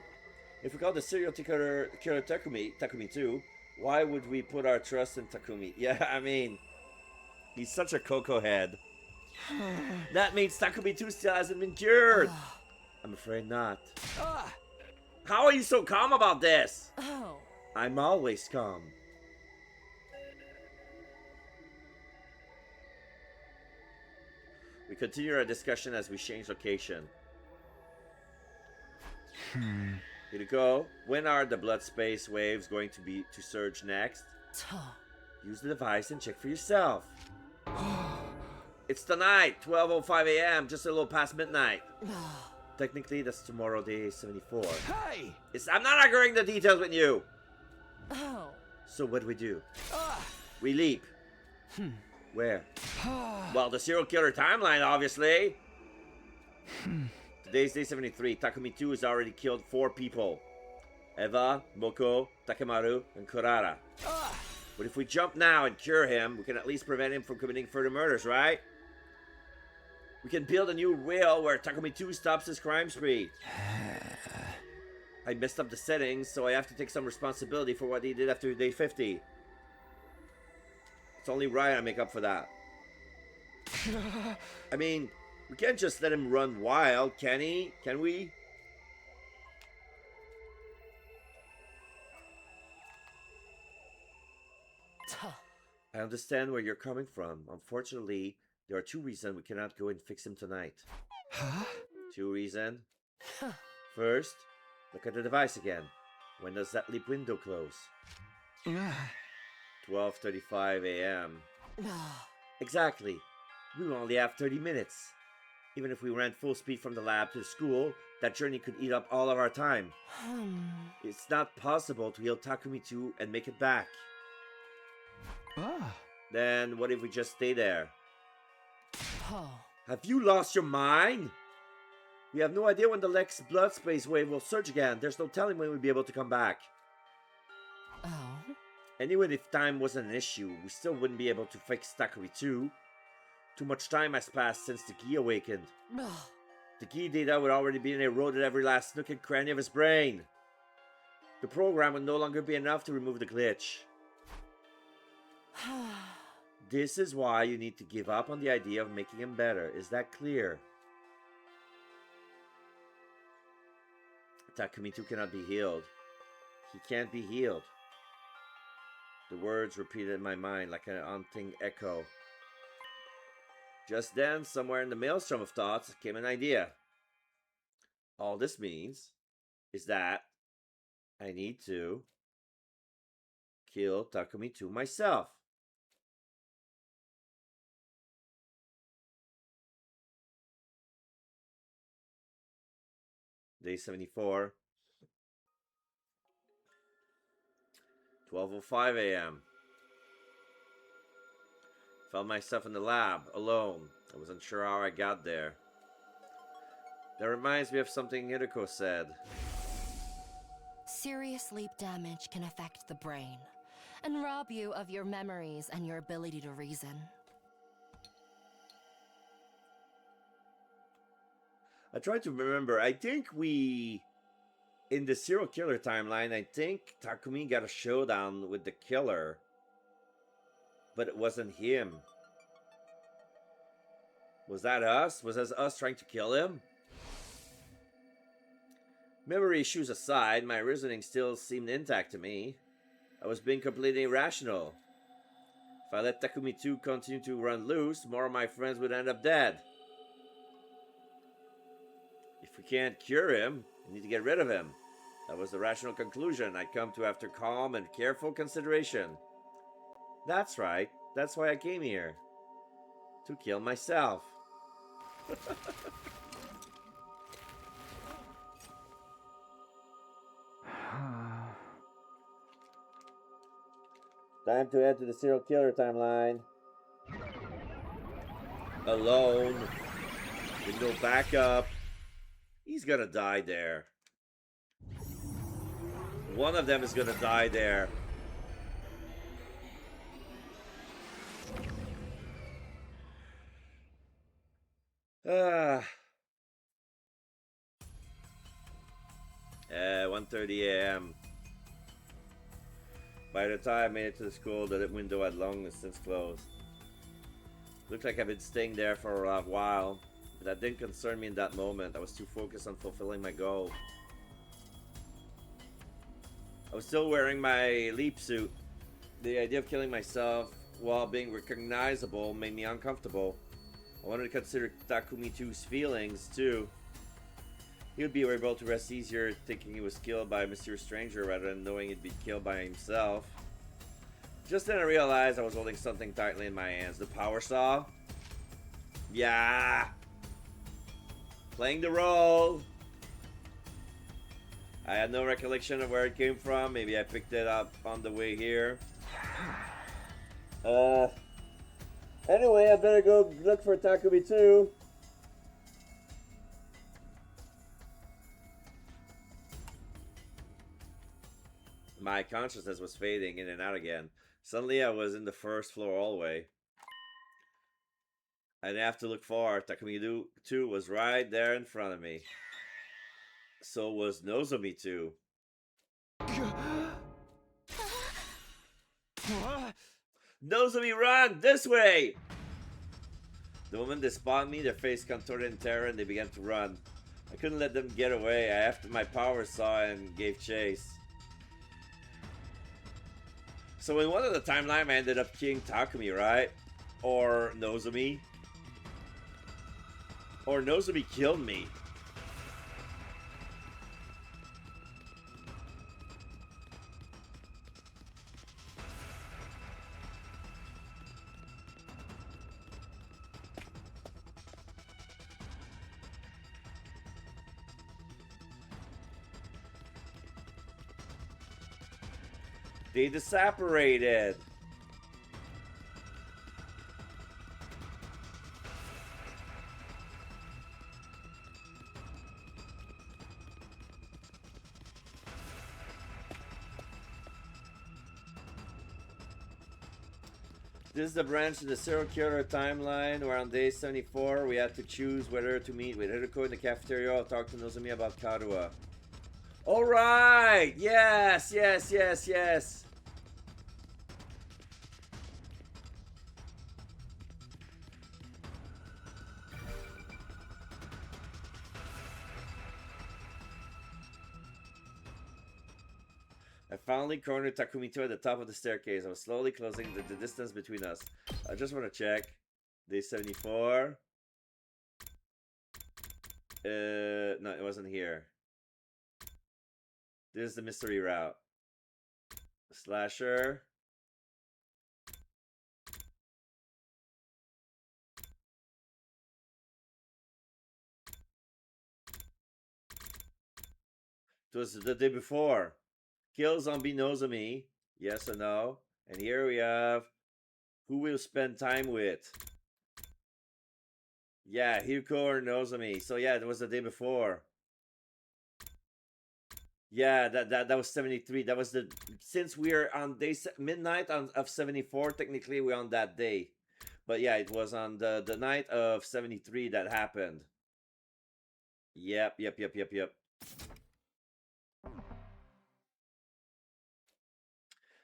Takumi 2, why would we put our trust in Takumi? Yeah, I mean, he's such a cocoa head. That means Takumi 2 still hasn't been cured. I'm afraid not. How are you so calm about this? Oh. I'm always calm. We continue our discussion as we change location. Here to go. When are the blood space waves going to surge next? Use the device and check for yourself. It's tonight, 12:05 a.m., just a little past midnight. Technically, that's tomorrow, day 74. Hey! I'm not arguing the details with you. Oh. So what do we do? We leap. Where? Well, the serial killer timeline, obviously. Today's day 73. Takumi 2 has already killed 4 people. Eva, Moko, Takemaru, and Kurara. But if we jump now and cure him, we can at least prevent him from committing further murders, right? We can build a new will where Takumi 2 stops his crime spree. I messed up the settings, so I have to take some responsibility for what he did after day 50. It's only right I make up for that. I mean, we can't just let him run wild, can he? Can we? I understand where you're coming from. Unfortunately, there are 2 reasons we cannot go and fix him tonight. Huh? 2 reasons. First, look at the device again. When does that leap window close? 12:35 a.m. Exactly. We will only have 30 minutes. Even if we ran full speed from the lab to the school, that journey could eat up all of our time. It's not possible to heal Takumi 2 and make it back. Then what if we just stay there? Have you lost your mind? We have no idea when the next blood space wave will surge again. There's no telling when we'll be able to come back. Anyway, if time wasn't an issue, we still wouldn't be able to fix Takumi 2. Too much time has passed since the key awakened. The key data would already be eroded every last nook and cranny of his brain. The program would no longer be enough to remove the glitch. This is why you need to give up on the idea of making him better. Is that clear? Takumi 2 cannot be healed. He can't be healed. The words repeated in my mind like an haunting echo. Just then, somewhere in the maelstrom of thoughts, came an idea. All this means is that I need to kill Takumi 2 myself. Day 74. 12:05 a.m. Found myself in the lab, alone. I wasn't sure how I got there. That reminds me of something Hideko said. Serious sleep damage can affect the brain and rob you of your memories and your ability to reason. I tried to remember. I think in the serial killer timeline, I think Takumi got a showdown with the killer. But it wasn't him. Was that us? Was that us trying to kill him? Memory issues aside, my reasoning still seemed intact to me. I was being completely irrational. If I let Takumi 2 continue to run loose, more of my friends would end up dead. If we can't cure him, we need to get rid of him. That was the rational conclusion I'd come to after calm and careful consideration. That's right. That's why I came here. To kill myself. Time to head to the serial killer timeline. Alone. With no backup. He's gonna die there. One of them is gonna die there. Ah. 1:30 a.m. By the time I made it to the school, the window had long since closed. Looked like I've been staying there for a while, but that didn't concern me in that moment. I was too focused on fulfilling my goal. I was still wearing my leap suit. The idea of killing myself while being recognizable made me uncomfortable. I wanted to consider Takumi 2's feelings, too. He would be able to rest easier thinking he was killed by a mysterious stranger rather than knowing he'd be killed by himself. Just then I realized I was holding something tightly in my hands. The power saw? Yeah! Playing the role! I had no recollection of where it came from. Maybe I picked it up on the way here. Anyway, I better go look for Takumi 2. My consciousness was fading in and out again. Suddenly I was in the first floor hallway. I didn't have to look far. Takumi 2 was right there in front of me. So was Nozomi 2. Nozomi, run! This way! The moment they spotted me, their face contorted in terror and they began to run. I couldn't let them get away. I hefted my power saw and gave chase. So in one of the timelines, I ended up killing Takumi, right? Or Nozomi. Or Nozomi killed me. They separated. This is the branch in the serial killer timeline where on day 74 we had to choose whether to meet with Hiroko in the cafeteria or talk to Nozomi about Karuha. Alright! Yes, yes, yes, yes. I finally cornered Takumi 2 at the top of the staircase. I was slowly closing the distance between us. I just want to check. Day 74. No, it wasn't here. This is the mystery route. Slasher. It was the day before. Kill zombie Nozomi. Yes or no? And here we have who we'll spend time with. Yeah, Hiroko or Nozomi. So yeah, it was the day before. Yeah, that was 73. That was the, since we're on day midnight of 74, technically we're on that day. But yeah, it was on the night of 73 that happened. Yep.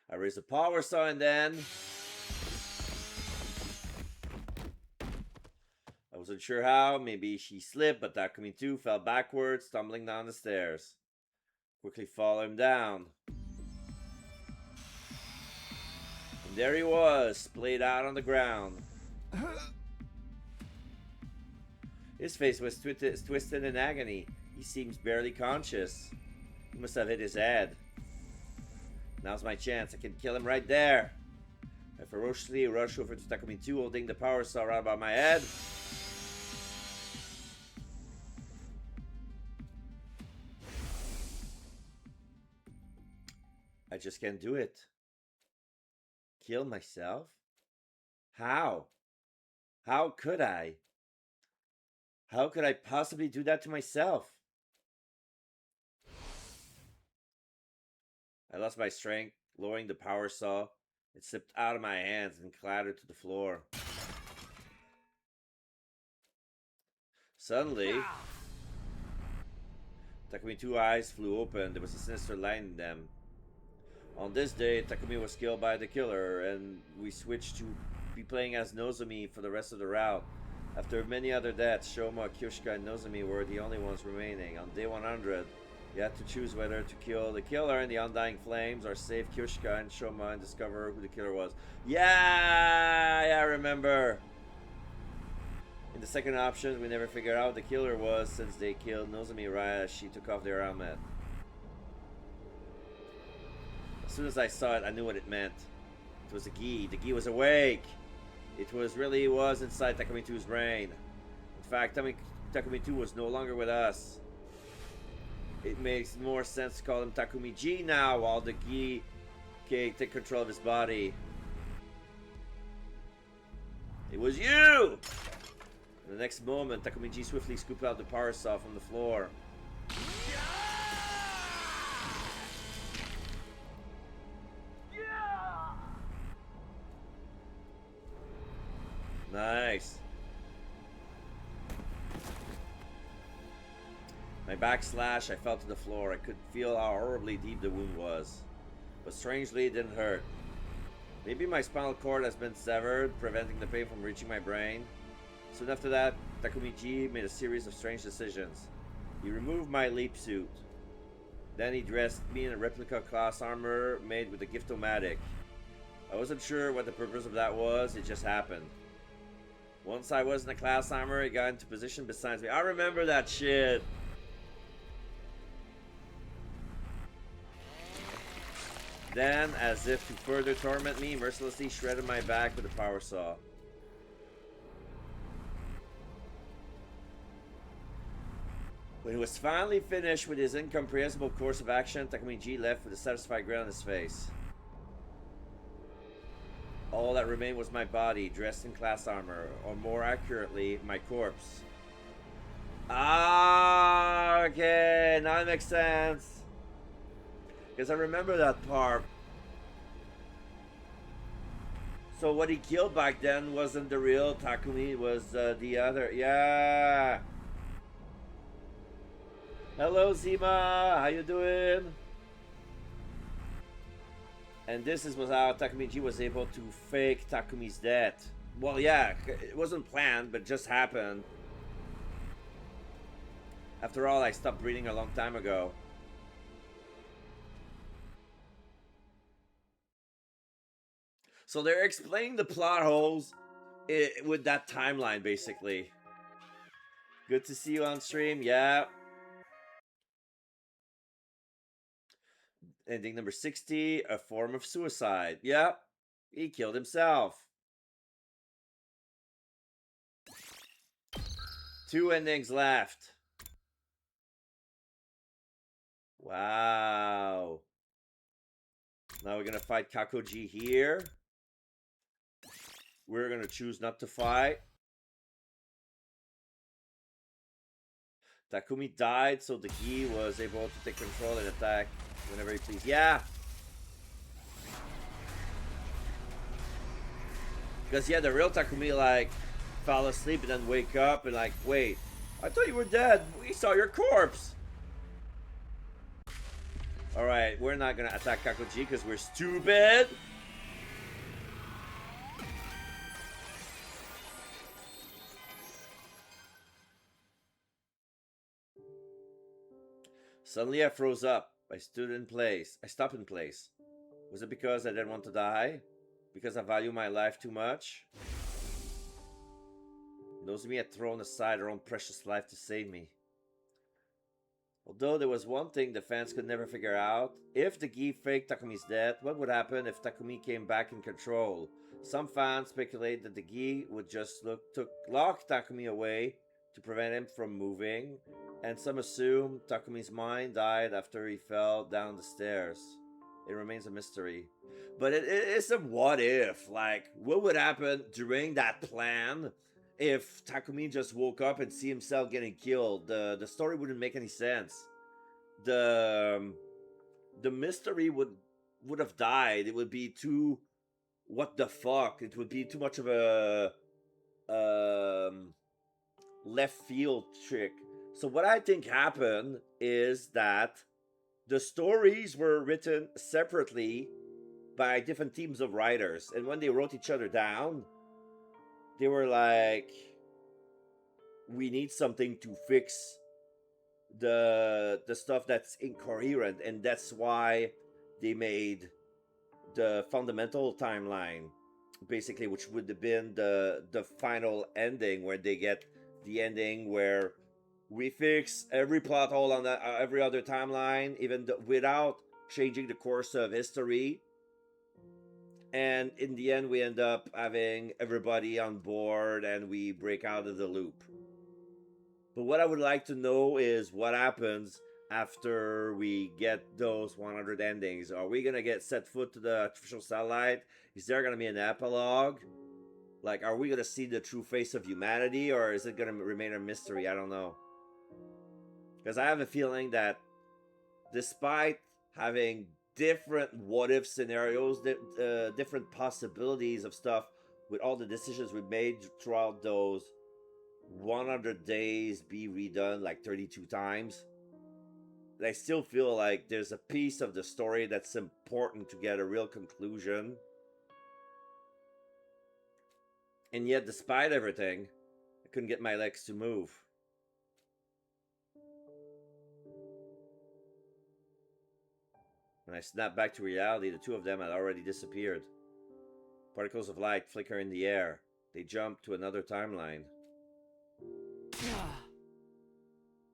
I raised the power saw and then I wasn't sure how. Maybe she slipped, but Takumi 2 fell backwards, tumbling down the stairs. Quickly follow him down. And there he was, splayed out on the ground. His face was twisted in agony. He seems barely conscious. He must have hit his head. Now's my chance. I can kill him right there. I ferociously rush over to Takumi 2, holding the power saw right above my head. I just can't do it. Kill myself? How? How could I? How could I possibly do that to myself? I lost my strength, lowering the power saw. It slipped out of my hands and clattered to the floor. Suddenly, Takumi's two eyes flew open. There was a sinister light in them. On this day, Takumi was killed by the killer, and we switched to be playing as Nozomi for the rest of the route. After many other deaths, Shoma, Kyoshika, and Nozomi were the only ones remaining. On day 100, you had to choose whether to kill the killer in the Undying Flames or save Kyoshika and Shoma and discover who the killer was. Yeah, I remember. In the second option, we never figured out who the killer was since they killed Nozomi right as she took off their helmet. As soon as I saw it, I knew what it meant. It was the Gi. The Gi was awake. It really was inside Takumi 2's brain. In fact, Takumi 2 was no longer with us. It makes more sense to call him Takumi G now, while the Gi can take control of his body. It was you! In the next moment, Takumi G swiftly scooped out the power saw from the floor. Nice. My back slashed, I fell to the floor. I could feel how horribly deep the wound was. But strangely, it didn't hurt. Maybe my spinal cord has been severed, preventing the pain from reaching my brain. Soon after that, Takumi G made a series of strange decisions. He removed my leap suit. Then he dressed me in a replica class armor made with a Gift-O-Matic. I wasn't sure what the purpose of that was, it just happened. Once I was in the class armor, he got into position beside me. I remember that shit. Then, as if to further torment me, mercilessly shredded my back with a power saw. When he was finally finished with his incomprehensible course of action, Takumi G left with a satisfied grin on his face. All that remained was my body, dressed in class armor, or more accurately, my corpse. Ah, okay, now it makes sense. Because I remember that part. So what he killed back then wasn't the real Takumi, it was the other. Yeah. Hello, Zima. How you doing? And this was how Takumi G was able to fake Takumi's death. Well, yeah, it wasn't planned, but just happened. After all, I stopped breathing a long time ago. So they're explaining the plot holes with that timeline, basically. Good to see you on stream. Yeah. Ending number 60, a form of suicide. Yep, he killed himself. 2 endings left. Wow. Now we're gonna fight Kakoji here. We're gonna choose not to fight. Takumi died, so the Gi was able to take control and attack whenever he pleased. Yeah! Because, yeah, the real Takumi, like, fell asleep and then wake up and, like, wait, I thought you were dead. We saw your corpse. Alright, we're not gonna attack Kakoji because we're stupid. Suddenly I froze up. I stood in place. I stopped in place. Was it because I didn't want to die? Because I value my life too much? Nozomi had thrown aside her own precious life to save me. Although there was one thing the fans could never figure out. If the Gi faked Takumi's death, what would happen if Takumi came back in control? Some fans speculate that the Gi would just lock Takumi away to prevent him from moving, and some assume Takumi's mind died after he fell down the stairs. It remains a mystery. But it's a what if. Like, what would happen during that plan if Takumi just woke up and see himself getting killed? The story wouldn't make any sense. The mystery would have died. It would be too what the fuck. It would be too much of a left field trick. So what I think happened is that the stories were written separately by different teams of writers, and when they wrote each other down, they were like, we need something to fix the stuff that's incoherent, and that's why they made the fundamental timeline, basically, which would have been the final ending, where they get the ending where we fix every plot hole on every other timeline, even without changing the course of history. And in the end, we end up having everybody on board and we break out of the loop. But what I would like to know is what happens after we get those 100 endings. Are we going to get set foot to the artificial satellite? Is there going to be an epilogue? Like, are we going to see the true face of humanity, or is it going to remain a mystery? I don't know. Because I have a feeling that despite having different what-if scenarios, different possibilities of stuff, with all the decisions we made throughout those 100 days be redone like 32 times, I still feel like there's a piece of the story that's important to get a real conclusion. And yet, despite everything, I couldn't get my legs to move. When I snapped back to reality, the two of them had already disappeared. Particles of light flicker in the air. They jump to another timeline.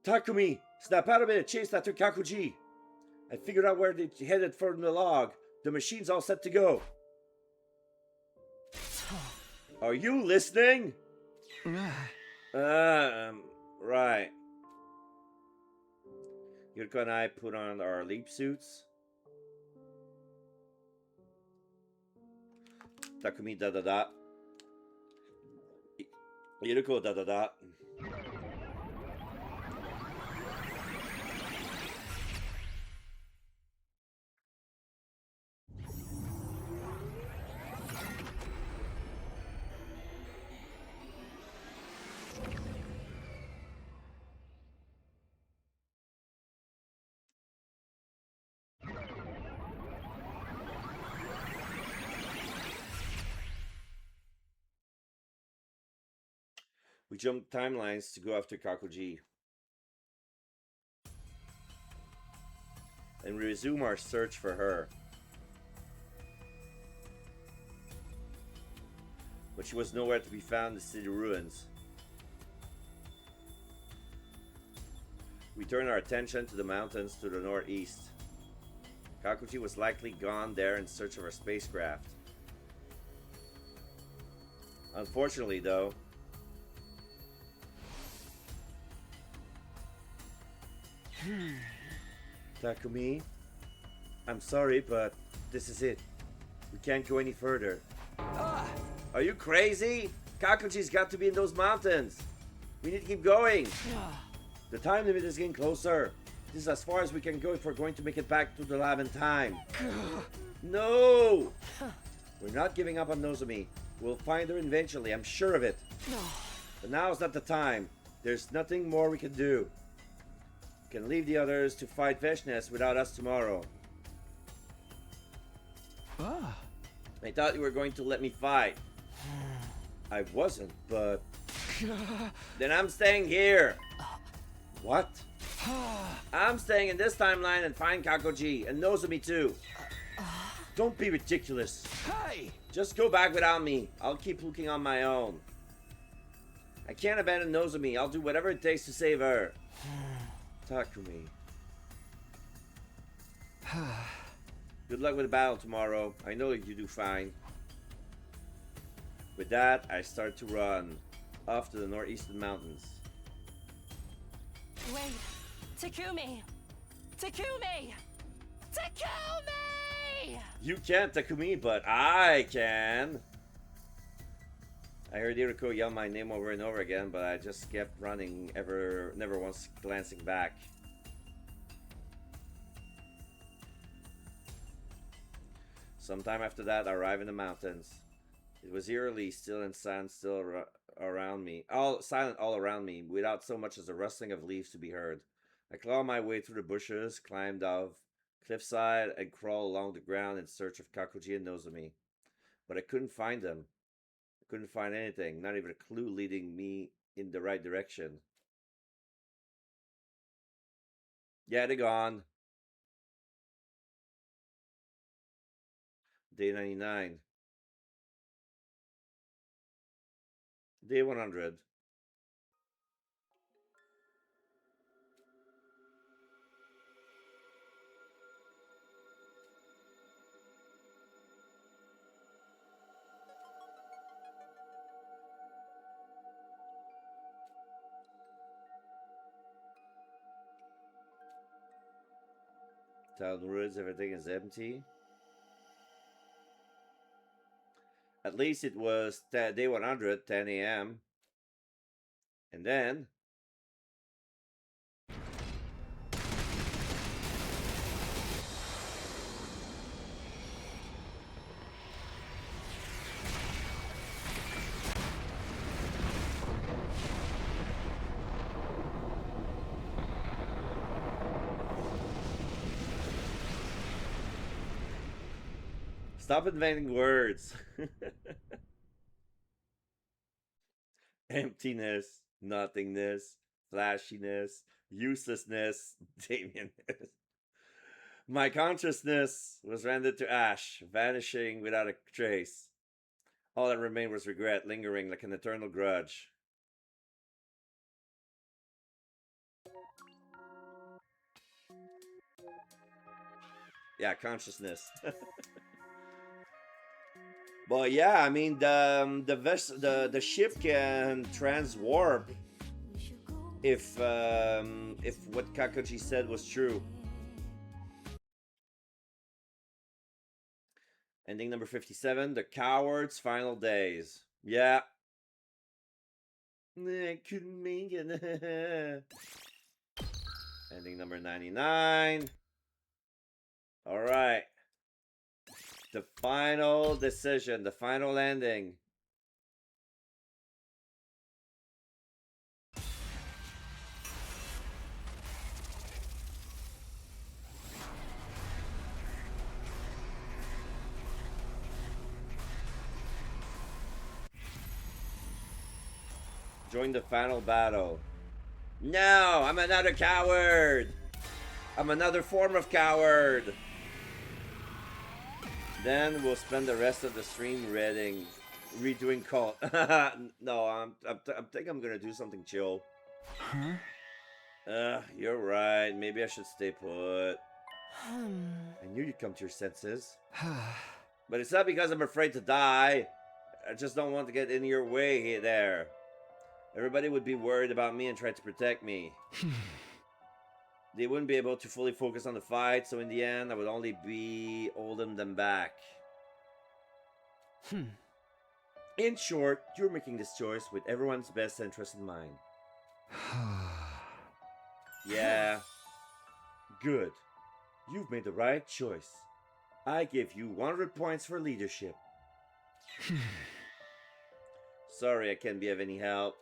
Takumi! Snap out of it and chase after Kakuji! I figured out where they headed from the log. The machine's all set to go. Are you listening? Right. Yuriko and I put on our leap suits. Takumi da. Yuriko da. We jump timelines to go after Kakuji. And we resume our search for her. But she was nowhere to be found in the city ruins. We turn our attention to the mountains to the northeast. Kakuji was likely gone there in search of her spacecraft. Unfortunately, though, Takumi, I'm sorry, but this is it. We can't go any further. Are you crazy? Kakuji's got to be in those mountains. We need to keep going. The time limit is getting closer. This is as far as we can go if we're going to make it back to the lab in time. No! We're not giving up on Nozomi. We'll find her eventually, I'm sure of it. But now's not the time. There's nothing more we can do. We can leave the others to fight Veshness without us tomorrow. I thought you were going to let me fight. I wasn't, but... Then I'm staying here. What? I'm staying in this timeline and find Kakuji, and Nozomi too. Don't be ridiculous. Hey! Just go back without me. I'll keep looking on my own. I can't abandon Nozomi. I'll do whatever it takes to save her. Takumi. Good luck with the battle tomorrow. I know that you do fine. With that, I start to run off to the northeastern mountains. Wait, Takumi! Takumi! Takumi! You can't, Takumi, but I can. I heard Iriko yell my name over and over again, but I just kept running, never once glancing back. Sometime after that, I arrived in the mountains. It was eerily still and silent around me, silent all around me, without so much as a rustling of leaves to be heard. I clawed my way through the bushes, climbed off cliffside, and crawled along the ground in search of Kakuji and Nozomi. But I couldn't find them. I couldn't find anything, not even a clue leading me in the right direction. Yeah, they're gone. Day 99. Day 100. Town woods, everything is empty. At least it was day 100, 10 a.m. And then... Stop inventing words. Emptiness, nothingness, flashiness, uselessness, Damien. My consciousness was rendered to ash, vanishing without a trace. All that remained was regret, lingering like an eternal grudge. Yeah, consciousness. But yeah, I mean the ship can transwarp if what Kakuji said was true. Ending number 57, The Coward's Final Days. Yeah. I couldn't make it. Ending number 99. Alright. The final decision, the final ending. Join the final battle. No, I'm another coward. I'm another form of coward. Then we'll spend the rest of the stream redoing Cult. No, I think I'm gonna do something chill. Huh? You're right. Maybe I should stay put. I knew you'd come to your senses. But it's not because I'm afraid to die. I just don't want to get in your way there. Everybody would be worried about me and try to protect me. They wouldn't be able to fully focus on the fight, so in the end, I would only be holding them back. In short, you're making this choice with everyone's best interest in mind. Yeah. Good. You've made the right choice. I give you 100 points for leadership. Sorry I can't be of any help.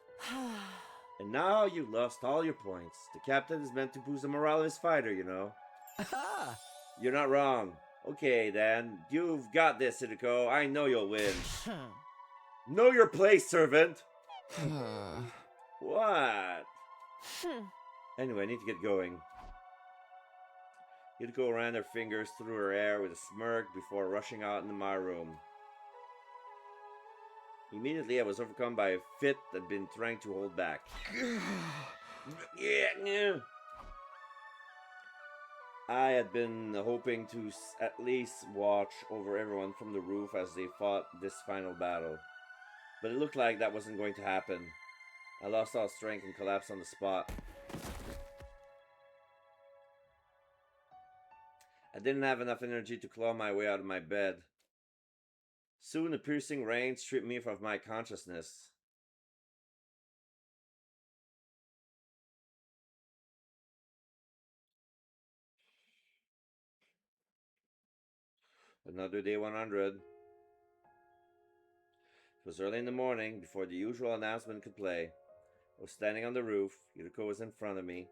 And now you've lost all your points. The captain is meant to boost the morale of his fighter, you know. You're not wrong. Okay, then. You've got this, Hideko. I know you'll win. Know your place, servant. What? Anyway, I need to get going. Hideko ran her fingers through her hair with a smirk before rushing out into my room. Immediately, I was overcome by a fit that I'd been trying to hold back. I had been hoping to at least watch over everyone from the roof as they fought this final battle. But it looked like that wasn't going to happen. I lost all strength and collapsed on the spot. didn't have enough energy to claw my way out of my bed. Soon the piercing rain stripped me of my consciousness. Another day 100. It was early in the morning, before the usual announcement could play. I was standing on the roof. Yuriko was in front of me.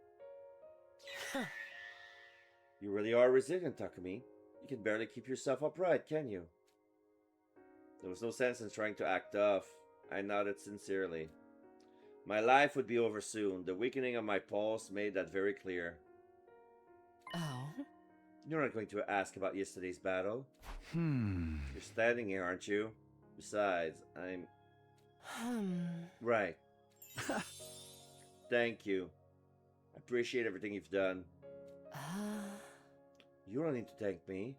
You really are resilient, Takumi. You can barely keep yourself upright, can you? There was no sense in trying to act tough. I nodded sincerely. My life would be over soon. The weakening of my pulse made that very clear. Oh? You're not going to ask about yesterday's battle. You're standing here, aren't you? Besides, I'm... Right. Thank you. I appreciate everything you've done. You don't need to thank me.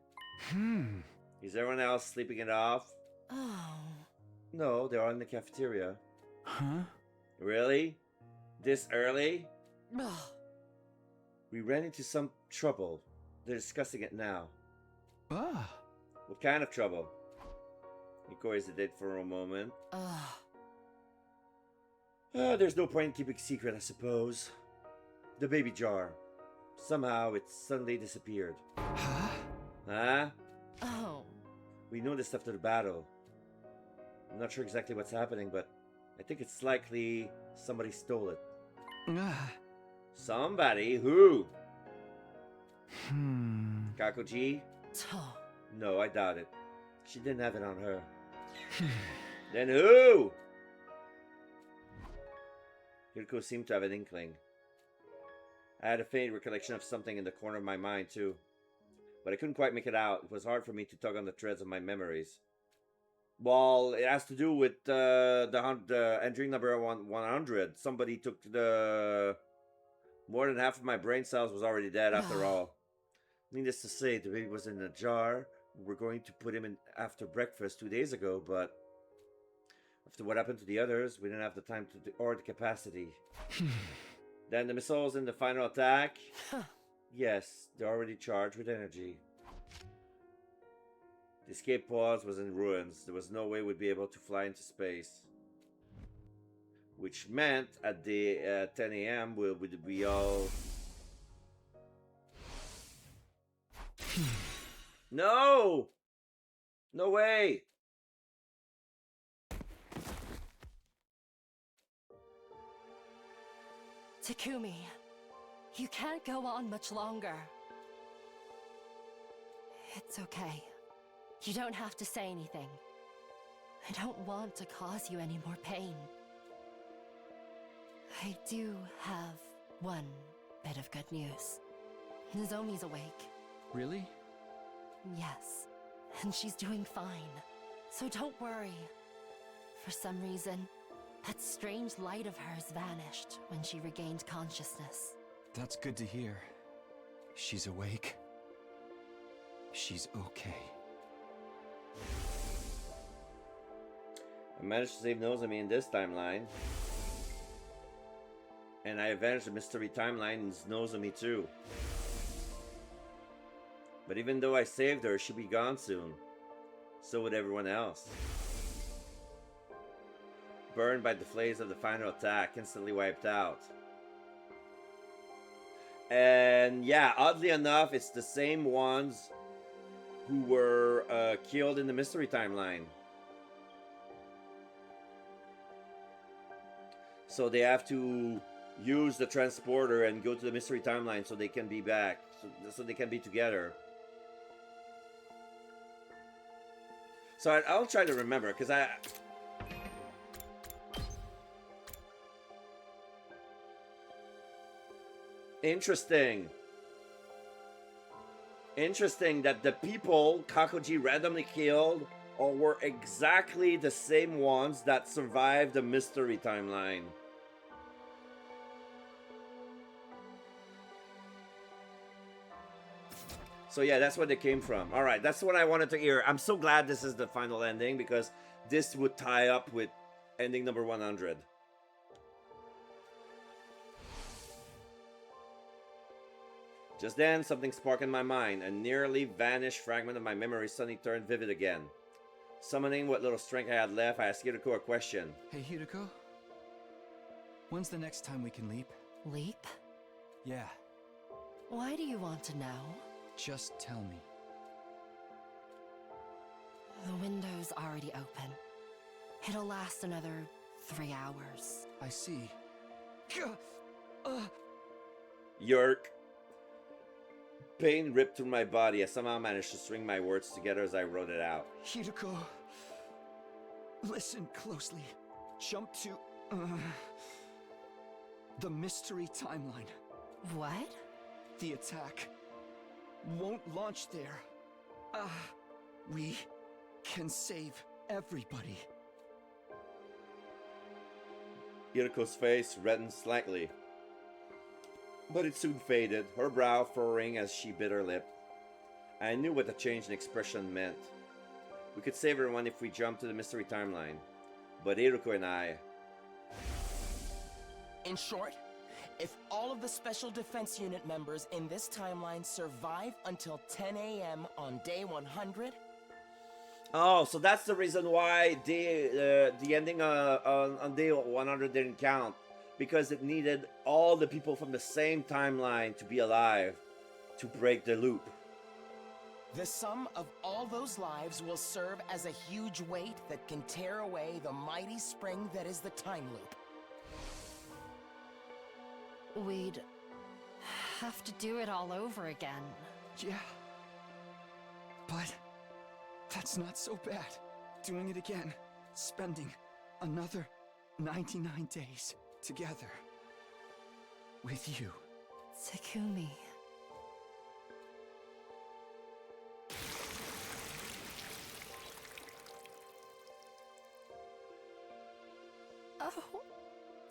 Is everyone else sleeping it off? Oh. No, they're all in the cafeteria. Huh? Really? This early? Ugh. We ran into some trouble. They're discussing it now. Ah. What kind of trouble? Nico hesitated for a moment. There's no point in keeping secret, I suppose. The baby jar. Somehow it suddenly disappeared. Huh? Huh? Oh. We noticed after the battle. I'm not sure exactly what's happening, but I think it's likely somebody stole it. Ah. Somebody? Who? Kakuji? Oh. No, I doubt it. She didn't have it on her. Then who? Yuriko seemed to have an inkling. I had a faint recollection of something in the corner of my mind, too. But I couldn't quite make it out. It was hard for me to tug on the threads of my memories. Well, it has to do with the entry number 100. Somebody took the... More than half of my brain cells was already dead after all. Needless to say, the baby was in a jar. We were going to put him in after breakfast 2 days ago, but... After what happened to the others, we didn't have the time or the capacity. Then the missiles in the final attack? Yes, they're already charged with energy. The escape pod was in ruins. There was no way we'd be able to fly into space. Which meant at the 10 a.m. we'd be all... No! No way! Takumi, you can't go on much longer. It's okay. You don't have to say anything. I don't want to cause you any more pain. I do have one bit of good news. Nozomi's awake. Really? Yes, and she's doing fine. So don't worry. For some reason, that strange light of hers vanished when she regained consciousness. That's good to hear. She's awake. She's okay. I managed to save Nozomi in this timeline. And I avenged the mystery timeline in Nozomi too. But even though I saved her, she'll be gone soon. So would everyone else. Burned by the flames of the final attack, instantly wiped out. And yeah, oddly enough, it's the same ones who were killed in the mystery timeline. So they have to use the transporter and go to the mystery timeline so they can be back, so they can be together. So I'll try to remember, because Interesting. Interesting that the people Kakuji randomly killed were exactly the same ones that survived the mystery timeline. So yeah, that's where they came from. Alright, that's what I wanted to hear. I'm so glad this is the final ending, because this would tie up with ending number 100. Just then, something sparked in my mind. A nearly vanished fragment of my memory suddenly turned vivid again. Summoning what little strength I had left, I asked Hiroko a question. Hey, Hiroko? When's the next time we can leap? Leap? Yeah, Why do you want to know? just tell me. The window's already open. It'll last another 3 hours. I see. Yerk. Pain ripped through my body. I somehow managed to string my words together as I wrote it out. Hiroko, listen closely. Jump to the mystery timeline. What? The attack won't launch there. We can save everybody. Hiroko's face reddened slightly, but it soon faded, her brow furrowing as she bit her lip. I knew what the change in expression meant. We could save everyone if we jumped to the mystery timeline, but Hiroko and I... In short, if all of the Special Defense Unit members in this timeline survive until 10 a.m. on day 100... Oh, so that's the reason why the ending on day 100 didn't count. Because it needed all the people from the same timeline to be alive to break the loop. The sum of all those lives will serve as a huge weight that can tear away the mighty spring that is the time loop. We'd have to do it all over again. Yeah. But that's not so bad. Doing it again. Spending another 99 days together. With you. Takumi. Oh,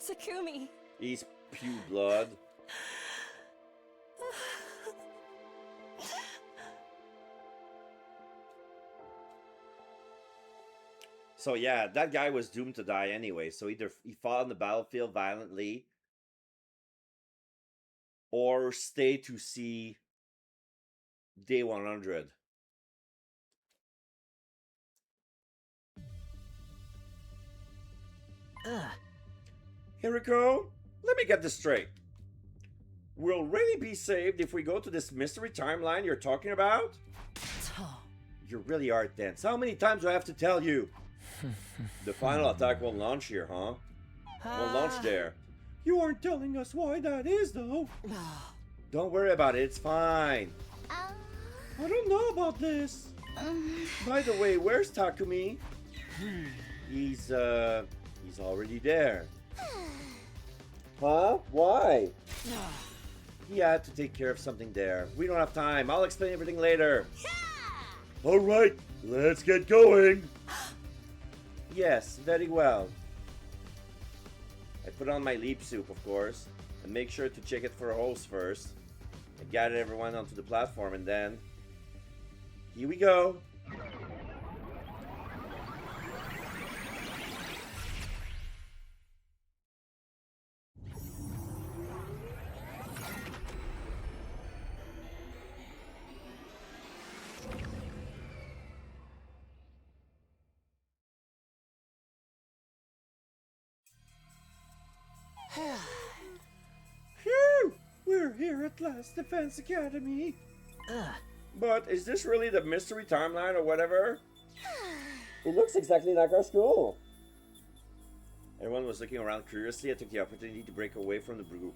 Takumi. He's pew blood. So yeah, that guy was doomed to die anyway. So either he fought on the battlefield violently, or stay to see day 100. Hiroko, let me get this straight. We'll really be saved if we go to this mystery timeline you're talking about? You really are dense. How many times do I have to tell you? The final attack won't launch here, huh? Won't launch there. You aren't telling us why that is, though. Don't worry about it, it's fine. I don't know about this. By the way, where's Takumi? He's already there. Huh? Why? He had to take care of something there. We don't have time. I'll explain everything later. Alright, let's get going. Yes, very well. I put on my leap suit, of course, and make sure to check it for a hose first. I gathered everyone onto the platform, and then... here we go. Phew! We're here at last, Defense Academy. But is this really the mystery timeline or whatever? It looks exactly like our school. Everyone was looking around curiously. I took the opportunity to break away from the group.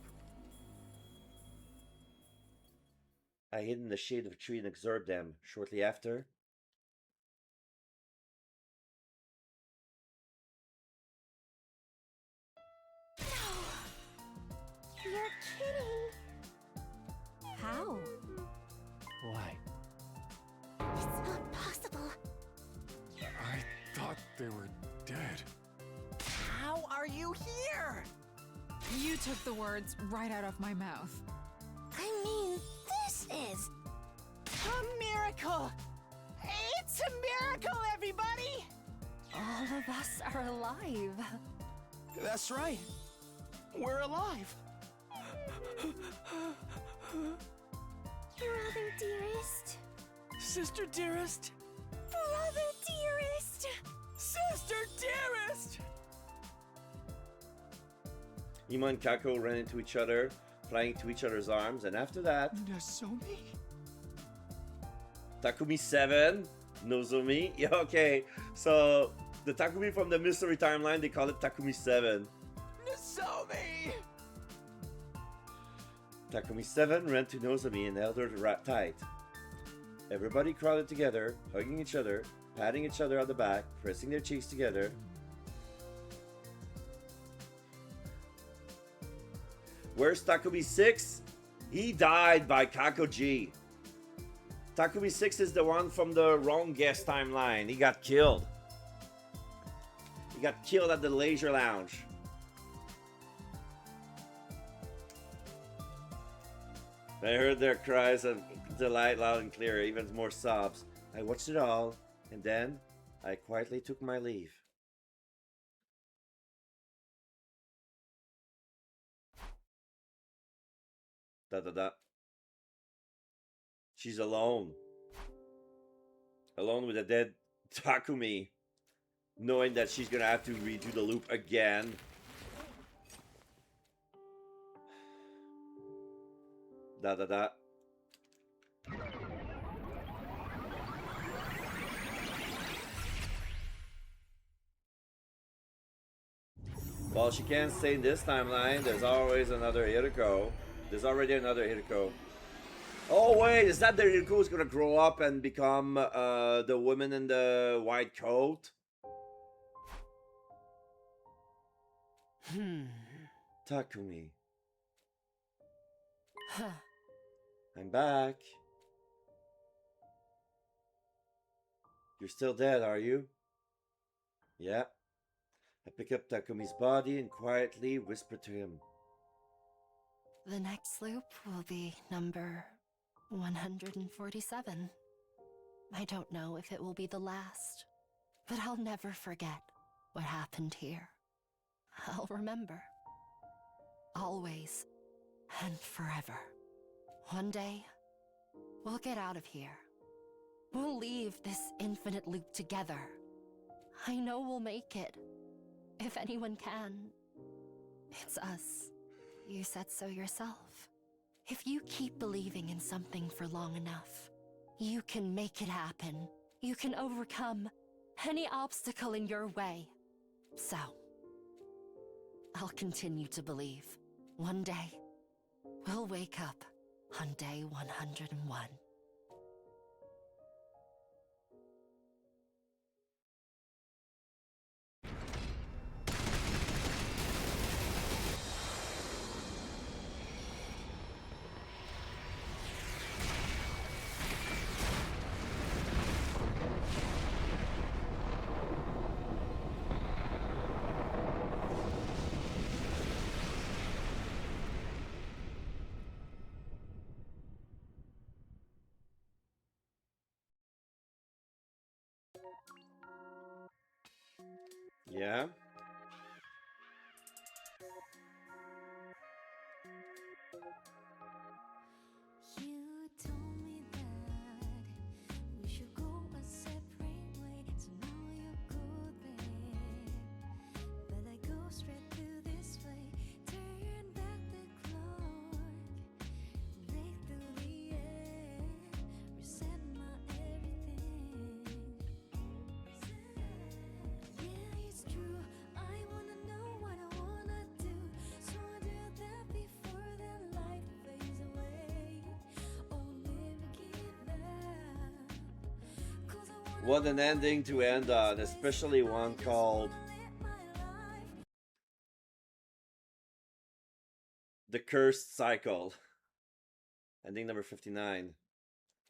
I hid in the shade of a tree and observed them. Shortly after, You're kidding. How? Why? It's not possible. I thought they were dead. How are you here? You took the words right out of my mouth. I mean, this is... A miracle! It's a miracle, everybody! All of us are alive. That's right. We're alive. Brother dearest. Sister dearest. Brother dearest. Sister dearest. Imo and Kako ran into each other, flying to each other's arms, and after that, Nozomi? Takumi 7, Nozomi. Yeah, okay, so the Takumi from the mystery timeline, they call it Takumi 7. Nozomi! Takumi 7 ran to Nozomi and held her tight. Everybody crowded together, hugging each other, patting each other on the back, pressing their cheeks together. Where's Takumi 6? He died by Kakoji. Takumi 6 is the one from the wrong guest timeline. He got killed. He got killed at the Leisure Lounge. I heard their cries of delight loud and clear, even more sobs. I watched it all, and then I quietly took my leave. Da da da. She's alone. Alone with a dead Takumi. Knowing that she's gonna have to redo the loop again. Da da da. Well, she can't stay in this timeline. There's always another Hiriko. There's already another Hiriko. Oh wait, is that the Hiriko who's gonna grow up and become the woman in the white coat? Takumi. I'm back. You're still dead, are you? Yeah. I pick up Takumi's body and quietly whisper to him. The next loop will be number 147. I don't know if it will be the last, but I'll never forget what happened here. I'll remember. Always and forever. One day, we'll get out of here. We'll leave this infinite loop together. I know we'll make it. If anyone can, it's us. You said so yourself. If you keep believing in something for long enough, you can make it happen. You can overcome any obstacle in your way. So, I'll continue to believe. One day, we'll wake up on day 101. Yeah? You told me that we should go a separate way, so now you go there. But I go straight through this way, turn back the clock, break through the air, reset my everything. Yeah, it's true, I wanna know what I wanna do, so I do that before the light fades away. Oh, never give up, 'cause I wanna What an ending to end on, especially one called let my life The Cursed Cycle. Ending number 59.